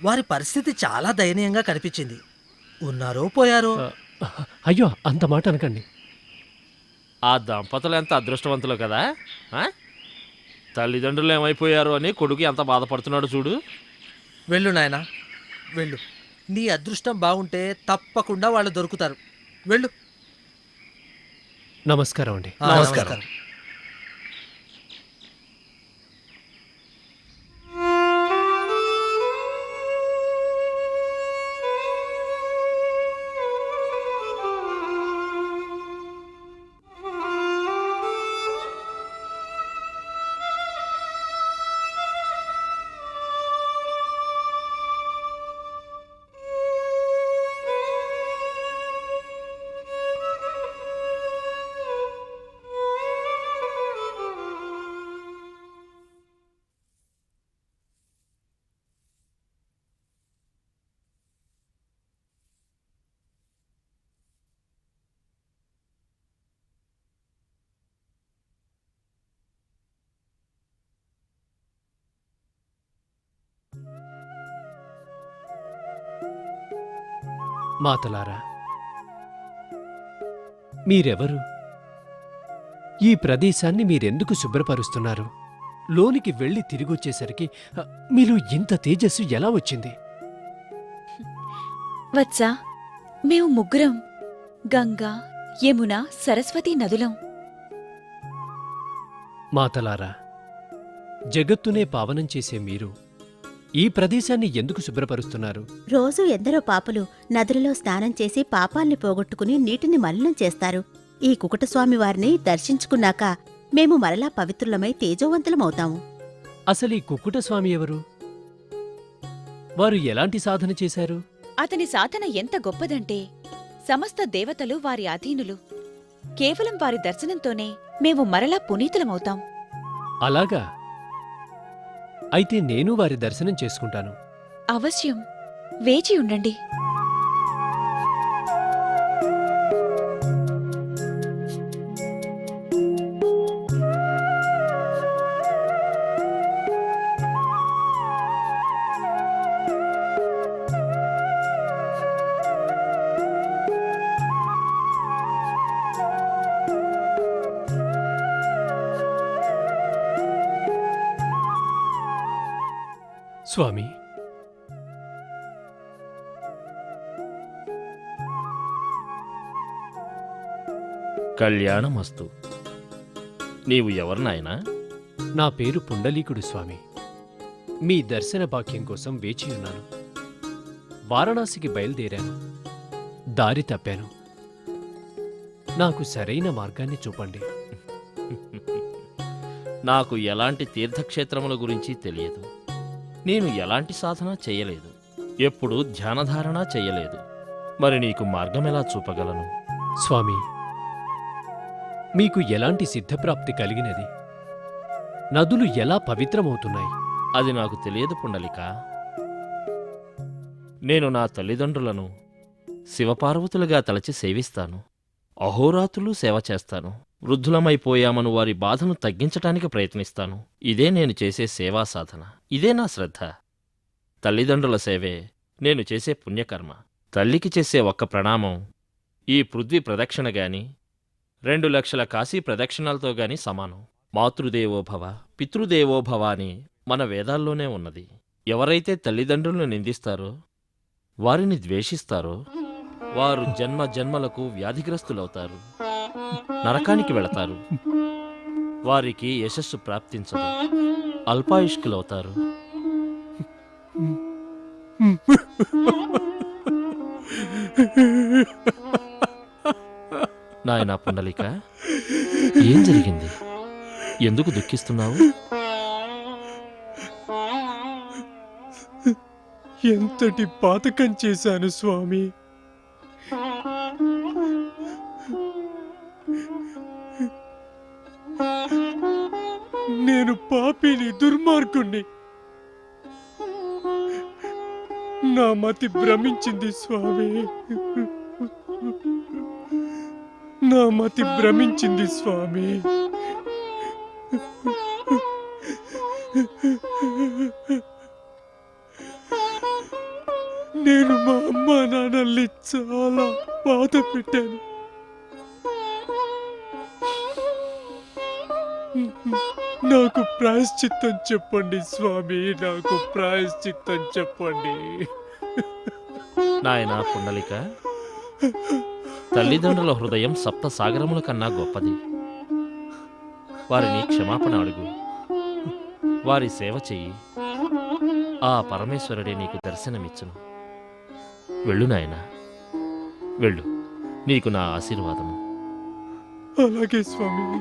వారి పరిస్థితి చాలా దయనీయంగా కనిపించింది. ఉన్నారో పోయారో. ఆ, అయ్యో అంత మాట అనకండి. ఆ దంపతులు ఎంత అదృష్టవంతులు కదా. ఆ? తల్లిదండ్రులు ఏమైపోయారు అని కొడుకు ఎంత బాధపడుతున్నాడు చూడు. వెళ్ళు నాయనా, వెళ్ళు. నీ అదృష్టం బాగుంటే తప్పకుండా వాళ్ళు దొరుకుతారు. వెళ్ళు. నమస్కారం అండి. నమస్కారం. మాతలారా, మీరెవరు? ఈ ప్రదేశాన్ని మీరెందుకు శుభ్రపరుస్తున్నారు? లోనికి వెళ్ళి తిరిగొచ్చేసరికి మీలో ఇంత తేజస్సు ఎలా వచ్చింది? వత్సా, మేము ముగ్గురం గంగా, యమున, సరస్వతి నదులం. మాతలారా, జగత్తునే పావనం చేసే మీరు ఈ ప్రదేశాన్ని ఎందుకు శుభ్రపరుస్తున్నారు? రోజు ఎందరో పాపులు నదులలో స్నానం చేసి పాపాల్ని పోగొట్టుకుని నీటిని మలినం చేస్తారు. ఈ కుకుటస్వామి వారిని దర్శించుకున్నాక మేము మరలా పవిత్రులమై తేజోవంతులమవుతాము. అసలు ఈ కుక్కుట స్వామి ఎవరు? వారు ఎలాంటి సాధన చేశారు? అతని సాధన ఎంత గొప్పదంటే సమస్త దేవతలు వారి అధీనులు. కేవలం వారి దర్శనంతోనే మేము మరలా పునీతులమవుతాం. అలాగా? అయితే నేను వారి దర్శనం చేసుకుంటాను. అవశ్యం. వేచి ఉండండి. స్వామి, కళ్యాణమస్తు. నీవు ఎవరు నాయనా? నా పేరు పుండలీకుడు స్వామి. మీ దర్శన భాగ్యం కోసం వేచియున్నాను. వారణాసికి బయలుదేరాను. దారి తప్పాను. నాకు సరైన మార్గాన్ని చూపండి. నాకు ఎలాంటి తీర్థక్షేత్రముల గురించి తెలియదు. నేను ఎలాంటి సాధన చేయలేదు. ఎప్పుడూ ధ్యానధారణ చెయ్యలేదు. మరి నీకు మార్గం ఎలా చూపగలను? స్వామి, మీకు ఎలాంటి సిద్ధప్రాప్తి కలిగినది? నదులు ఎలా పవిత్రమవుతున్నాయి? అది నాకు తెలియదు పుండలిక. నేను నా తల్లిదండ్రులను శివపార్వతులుగా తలచి సేవిస్తాను. అహోరాత్రులు సేవ చేస్తాను. వృద్ధులమైపోయామను వారి బాధను తగ్గించటానికి ప్రయత్నిస్తాను. ఇదే నేను చేసే సేవా సాధన. ఇదే నా శ్రద్ధ. తల్లిదండ్రుల సేవే నేను చేసే పుణ్యకర్మ. తల్లికి చేసే ఒక్క ప్రణామం ఈ పృథ్వీ ప్రదక్షిణ గాని 2 లక్షల కాశీ ప్రదక్షిణాలతో గాని సమానం. మాతృదేవోభవ పితృదేవోభవ అని మన వేదాల్లోనే ఉన్నది. ఎవరైతే తల్లిదండ్రులను నిందిస్తారో, వారిని ద్వేషిస్తారో, వారు జన్మ జన్మలకు వ్యాధిగ్రస్తులవుతారు, నరకానికి వెళతారు. వారికి యశస్సు ప్రాప్తించదు, అల్పాయుష్కులవుతారు. నాయనా పుండలిక, ఏం జరిగింది? ఎందుకు దుఃఖిస్తున్నావు? ఎంతటి పాతకం చేశాను స్వామి. నేను పాపిని, దుర్మార్గుణ్ణి. నా మతి భ్రమించింది స్వామి. నా మతి భ్రమించింది స్వామి. నేను మా అమ్మా నాన్నల్ని చాలా బాధ పెట్టాను. నాకు ప్రాయశ్చిత్తం చెప్పండి స్వామి, నాకు ప్రాయశ్చిత్తం చెప్పండి. నాయనా పుండలిక, తల్లిదండ్రుల హృదయం సప్త సాగరముల కన్నా గొప్పది. వారిని క్షమాపణ అడుగు, వారి సేవ చెయ్యి. ఆ పరమేశ్వరుడే నీకు దర్శనమిచ్చును. వెళ్ళు నాయనా, వెళ్ళు. నీకు నా ఆశీర్వాదము. అలాగే స్వామి.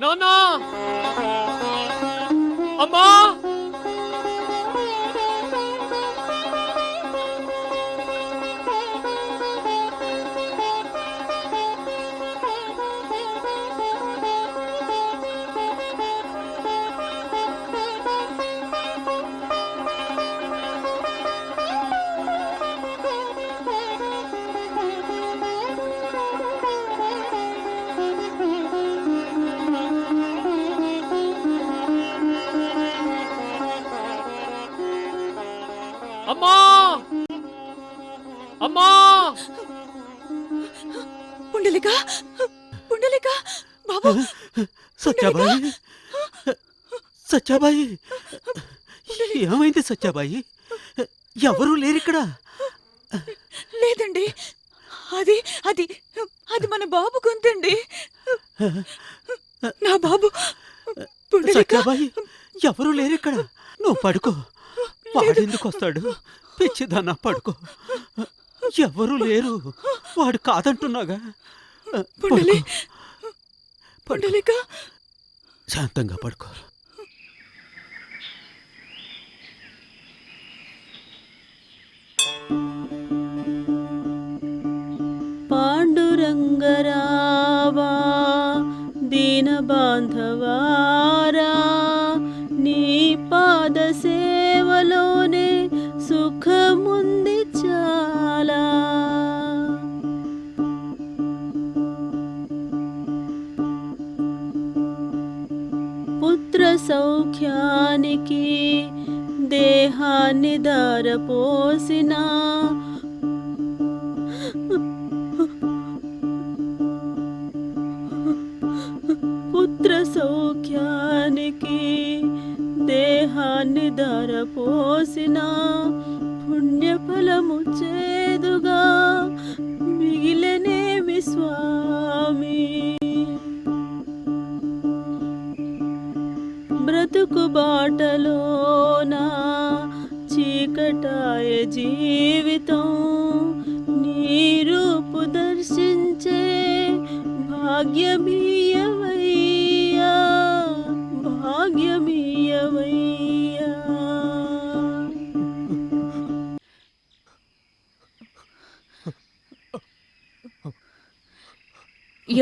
నాన్నా, అమ్మా, అమ్మా, అమ్మా. పుండలిక, పుండలిక బాబు. సత్యాబాయి, సత్యాబాయి, ఏమైంది సత్యాబాయి? ఎవరూ లేరిక్కడ. లేదండి, అది అది అది మన బాబు గొంతండి. నా బాబు. పుండలిక, సత్యాబాయి, ఎవరూ లేరిక్కడ. నువ్వు పడుకో. వాడెందుకు వస్తాడు? పిచ్చిదానా, పడుకో. ఎవరూ లేరు. వాడు కాదంటున్నాగా. పుండలి, పుండలిక, శాంతంగా పడుకో. పాండురంగరావా దీన బాంధవారా, నీ పాద సేవలోనే సుఖముంది చాలా. పుత్ర సౌఖ్యానికి దేహాన్ని ధారపోసిన పుత్ర సౌఖ్యానికి దేహాన్ని ధారపోసిన పుణ్యఫలము చేదుగా మిగిలనేమి స్వామి. బ్రతుకు బాటలోనా చీకటాయ జీవితం, నీ రూపు దర్శించే భాగ్యమీయవయ్యా, భాగ్యమీయవయ్యా.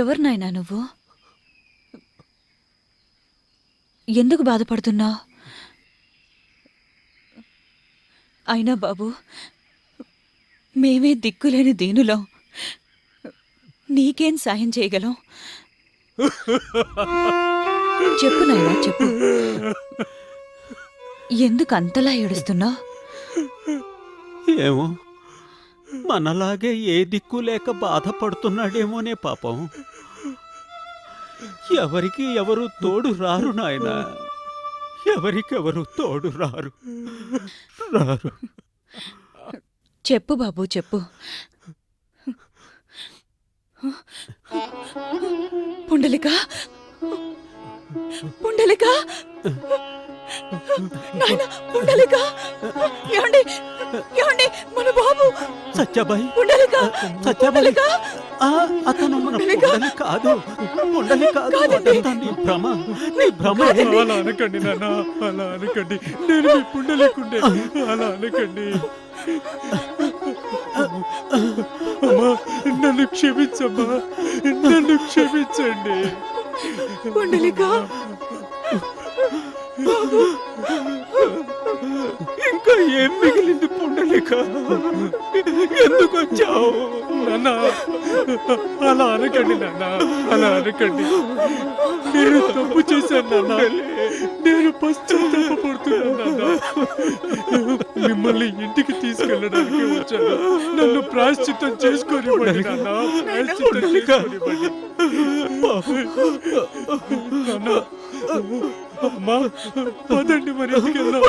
ఎవరు నాయనా నువ్వు? ఎందుకు బాధపడుతున్నావు? అయినా బాబు, మేమే దిక్కులేని దీనులం. నీకేం సాయం చేయగలం? చెప్పు నాయనా, చెప్పు. ఎందుకు అంతలా ఏడుస్తున్నావు? ఏమో, మనలాగే ఏ దిక్కు లేక బాధపడుతున్నాడేమోనే పాపం. ఎవరికి ఎవరు తోడు రారు నాయనా, ఎవరికెవరు తోడు రారు. చెప్పు బాబు చెప్పు. పుండలిక పుండలిక నాయనా, పుండలిక. ఏమండి ఏమండి, మన బాబు సత్యాబాయి, పుండలిక సత్యాబాయి, అతను మన పుండలి కాదు, పుండలి కాదు. అదంతా నీ భ్రమ, నీ భ్రమ. అలా అనకండి నాన్న, అలా అనకండి. నేను మీ పుండలేకుండే, అలా అనకండి. అమ్మా, నన్ను క్షమించమ్మా, నన్ను క్షమించండి. పుండలిక ఇంకా ఏం మిగిలింది పుండలిక? ఎందుకు వచ్చావు నాన్న? అలా అనకండి నాన్న, అలా అనకండి. నేను తప్పు చేశాను నాన్న, నేను పశ్చాత్తాపడుతున్నాను నాన్న. మిమ్మల్ని ఇంటికి తీసుకెళ్ళడానికి వచ్చాను. నన్ను ప్రాయశ్చిత్తం చేసుకోనివ్వండి నాన్న, ప్రాయశ్చిత్తం చేసుకోనివ్వండి. నాన్న, అమ్మా, పదండి మరి ఇంటికెళ్దాం.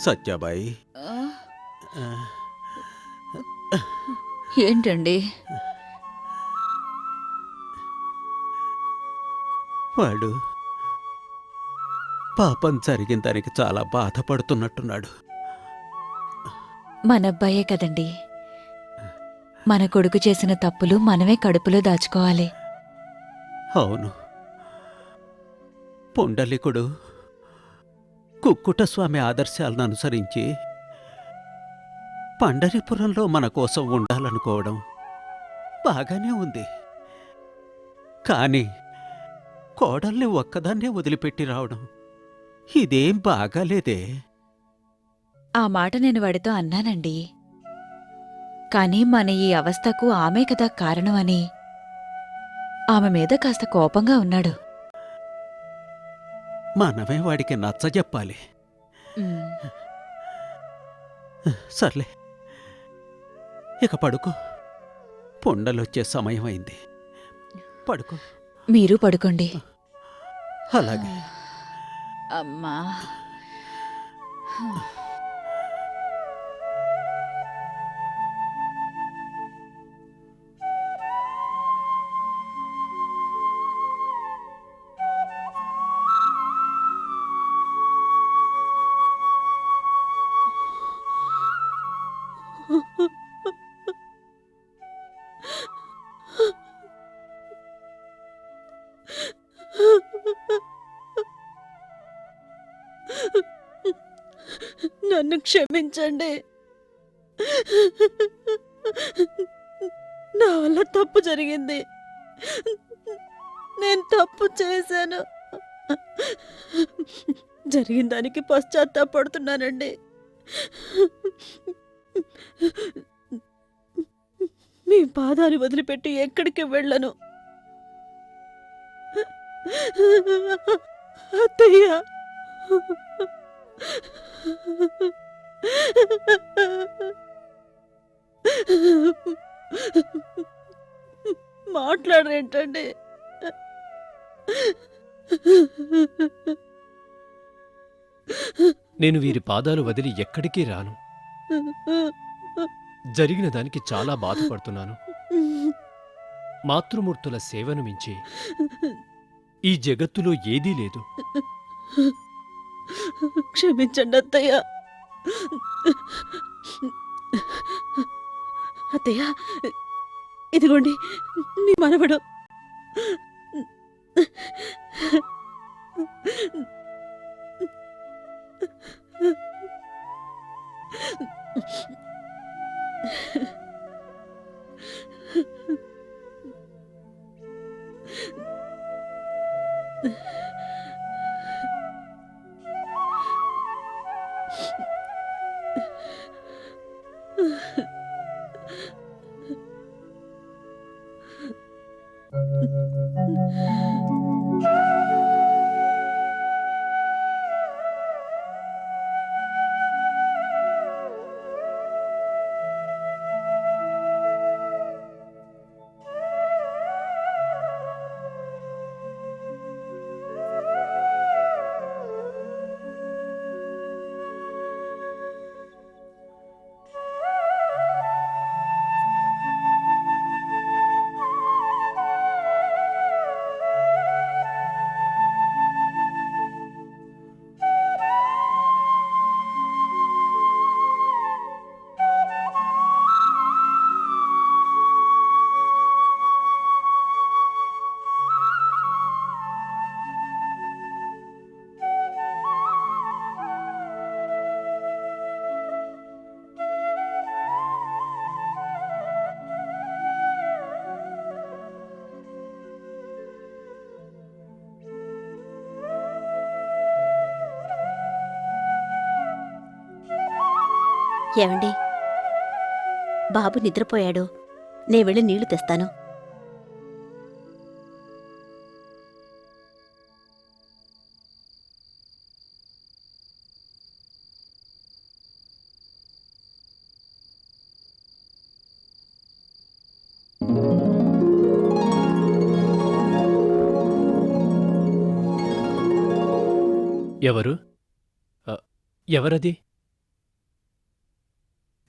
సత్యాబాయి, ఏంటండి? వాడు పాపం జరిగిన దానికి చాలా బాధపడుతున్నట్టున్నాడు. మన అబ్బాయే కదండి, మన కొడుకు చేసిన తప్పులు మనమే కడుపులో దాచుకోవాలి. అవును, పుండలికుడు కుక్కుటస్వామి ఆదర్శాలను అనుసరించి పండరిపురంలో మన కోసం ఉండాలనుకోవడం బాగానే ఉంది. కానీ కోడల్ని ఒక్కదాన్నే వదిలిపెట్టి రావడం ఇదేం బాగాలేదే. ఆ మాట నేను వాడితో అన్నానండి. కాని మన ఈ అవస్థకు ఆమె కదా కారణం అని ఆమె మీద కాస్త కోపంగా ఉన్నాడు. మనమే వాడికి నచ్చజెప్పాలి. సర్లే, ఇక పడుకో. పుండలొచ్చే సమయం అయింది. పడుకో. మీరు పడుకోండి. అలాగే. అమ్మా, నన్ను క్షమించండి. నా వల్ల తప్పు జరిగింది. నేను తప్పు చేశాను. జరిగిన దానికి పశ్చాత్తాపడుతున్నానండి. మీ పాదాలు వదిలిపెట్టి ఎక్కడికి వెళ్ళను. అత్తయ్య, మాట్లాడరేంటండి? నేను వీరి పాదాలు వదిలి ఎక్కడికి రాను. జరిగిన దానికి చాలా బాధపడుతున్నాను. మాతృమూర్తుల సేవను మించి ఈ జగత్తులో ఏదీ లేదు. క్షమించండి అత్తయ్య. అత్తయ్య, ఇదిగోండి మీ మనవడు. ఏమండి, బాబు నిద్రపోయాడు. నే వెళ్ళి నీళ్లు తెస్తాను. ఎవరు? ఎవరది?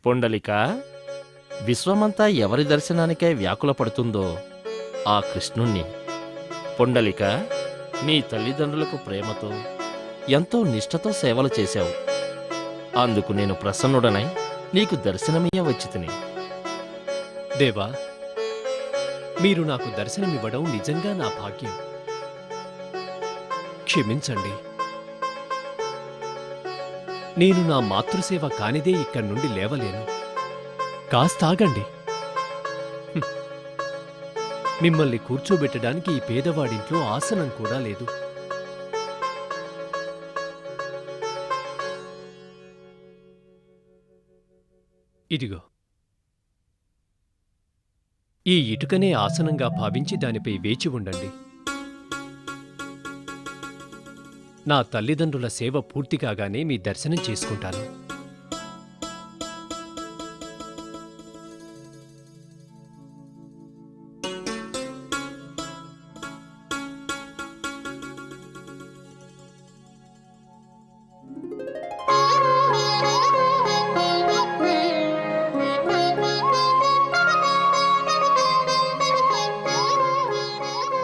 పొండలిక, విశ్వమంతా ఎవరి దర్శనానికై వ్యాకుల పడుతుందో ఆ కృష్ణుణ్ణి. పొండలిక, నీ తల్లిదండ్రులకు ప్రేమతో ఎంతో నిష్ఠతో సేవలు చేశావు. అందుకు నేను ప్రసన్నుడనై నీకు దర్శనమియ్య వచ్చితిని. దేవా, మీరు నాకు దర్శనమివ్వడం నిజంగా నా భాగ్యం. క్షమించండి, నేను నా మాతృసేవ కానిదే ఇక్కడి నుండి లేవలేను. కాస్త ఆగండి. మిమ్మల్ని కూర్చోబెట్టడానికి ఈ పేదవాడింట్లో ఆసనం కూడా లేదు. ఇదిగో, ఈ ఇటుకనే ఆసనంగా భావించి దానిపై వేచి ఉండండి. నా తల్లిదండ్రుల సేవ పూర్తి కాగానే మీ దర్శనం చేసుకుంటాను.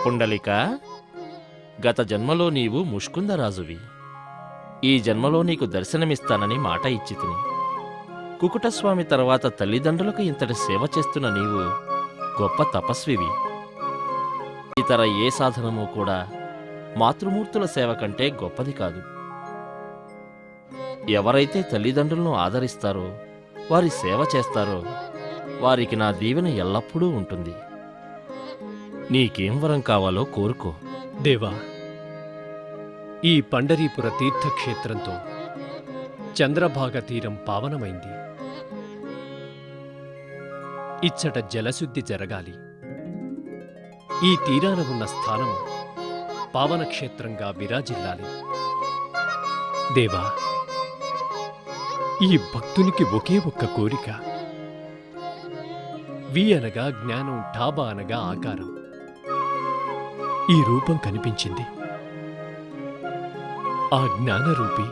పుండలిక, గత జన్మలో నీవు ముష్కుందరాజువి. ఈ జన్మలో నీకు దర్శనమిస్తానని మాట ఇచ్చితిని. కుకుటస్వామి తర్వాత తల్లిదండ్రులకు ఇంతటి సేవ చేస్తున్న నీవు గొప్ప తపస్వివి. ఇతర ఏ సాధనమూ కూడా మాతృమూర్తుల సేవ కంటే గొప్పది కాదు. ఎవరైతే తల్లిదండ్రులను ఆదరిస్తారో, వారి సేవ చేస్తారో, వారికి నా దీవెన ఎల్లప్పుడూ ఉంటుంది. నీకేం వరం కావాలో కోరుకో. దేవా, ఈ పండరీపుర తీర్థక్షేత్రంతో చంద్రభాగ తీరం పావనమైంది. ఇచ్చట జలశుద్ధి జరగాలి. ఈ తీరాన ఉన్న స్థానము పావనక్షేత్రంగా విరాజిల్లాలి. దేవా, ఈ భక్తునికి ఒకే ఒక్క కోరిక. వి అనగా జ్ఞానం, ఠాబా అనగా ఆకారం. ఈ రూపం కనిపించింది. ఆ జ్ఞానరూపి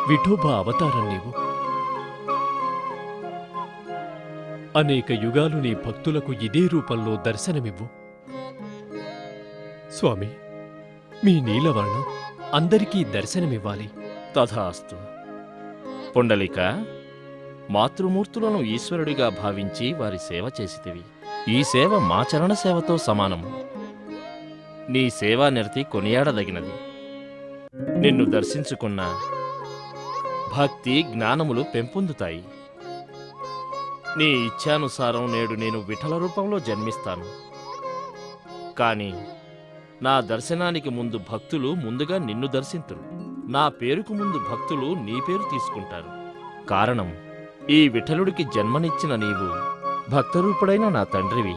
విఠోబా అవతారం నీవు. అనేక యుగాలు నీ భక్తులకు ఇదే రూపంలో దర్శనమివ్వు. స్వామి, మీ నీలవర్ణం అందరికీ దర్శనమివ్వాలి. తథాస్తు. పొండలిక, మాతృమూర్తులను ఈశ్వరుడిగా భావించి వారి సేవ చేసితివి. ఈ సేవ మా చరణ సేవతో సమానము. నీ సేవానిరతి కొనియాడదగినది. నిన్ను దర్శించుకున్న భక్తి జ్ఞానములు పెంపొందుతాయి. నీ ఇచ్ఛానుసారం నేడు నేను విఠల రూపంలో జన్మిస్తాను. కాని నా దర్శనానికి ముందు భక్తులు ముందుగా నిన్ను దర్శింతురు. నా పేరుకు ముందు భక్తులు నీ పేరు తీసుకుంటారు. కారణం, ఈ విఠలుడికి జన్మనిచ్చిన నీవు భక్తరూపుడైన నా తండ్రివి.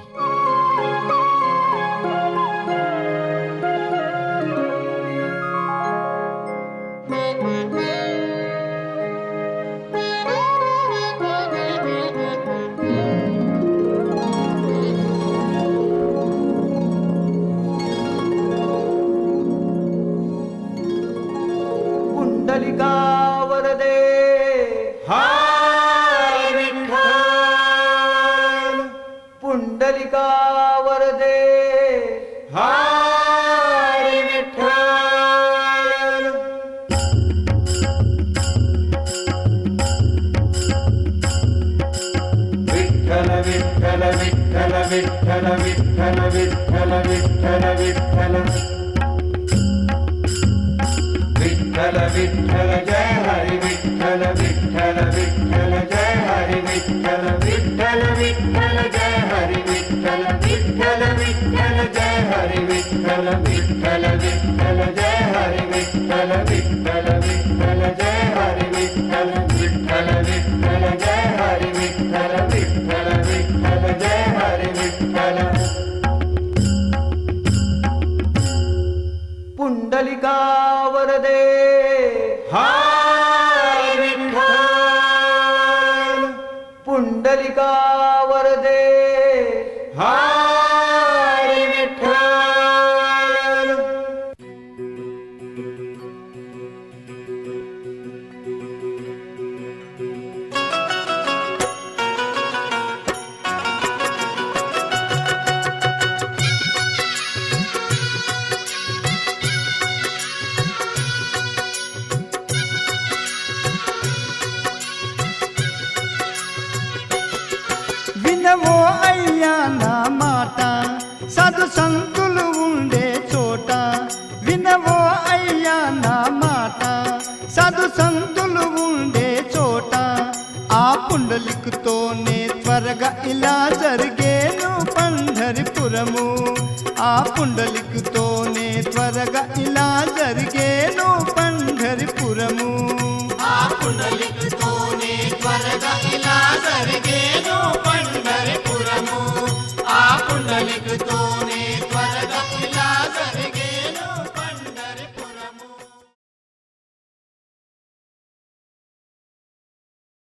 पुंडलिका वरदे हाय विठ्ठल, पुंडलिका वरदे हाय विठ्ठल. विठ्ठल विठ्ठल विठ्ठल विठ्ठल विठ्ठल विठ्ठल विठ्ठल विठ्ठल विठ्ठल विठ्ठल जय हरि विठ्ठल विठ्ठल विठ्ठल जय हरि विठ्ठल विठ्ठल विठ्ठल जय हरि विठ्ठल विठ्ठल विठ्ठल जय हरि विठ्ठल विठ्ठल विठ्ठल जय हरि विठ्ठल विठ्ठल विठ्ठल जय हरि विठ्ठल विठ्ठल विठ्ठल जय हरि विठ्ठल विठ्ठल विठ्ठल जय हरि विठ्ठल. पुंडलिका वरदे हाय विठ्ठल, पुंडलिका वरदे हाय विठ्ठल. వినవో అయ్యా నా మాట, సాధు సంతులు ఉండే చోట. వినవో అయ్యా నా మాట, సాధు సంతులు ఉండే చోట. ఆ పుండలికుతోనే త్వరగా ఇలా జరిగేను పంढरपुरము. ఆ పుండలికుతో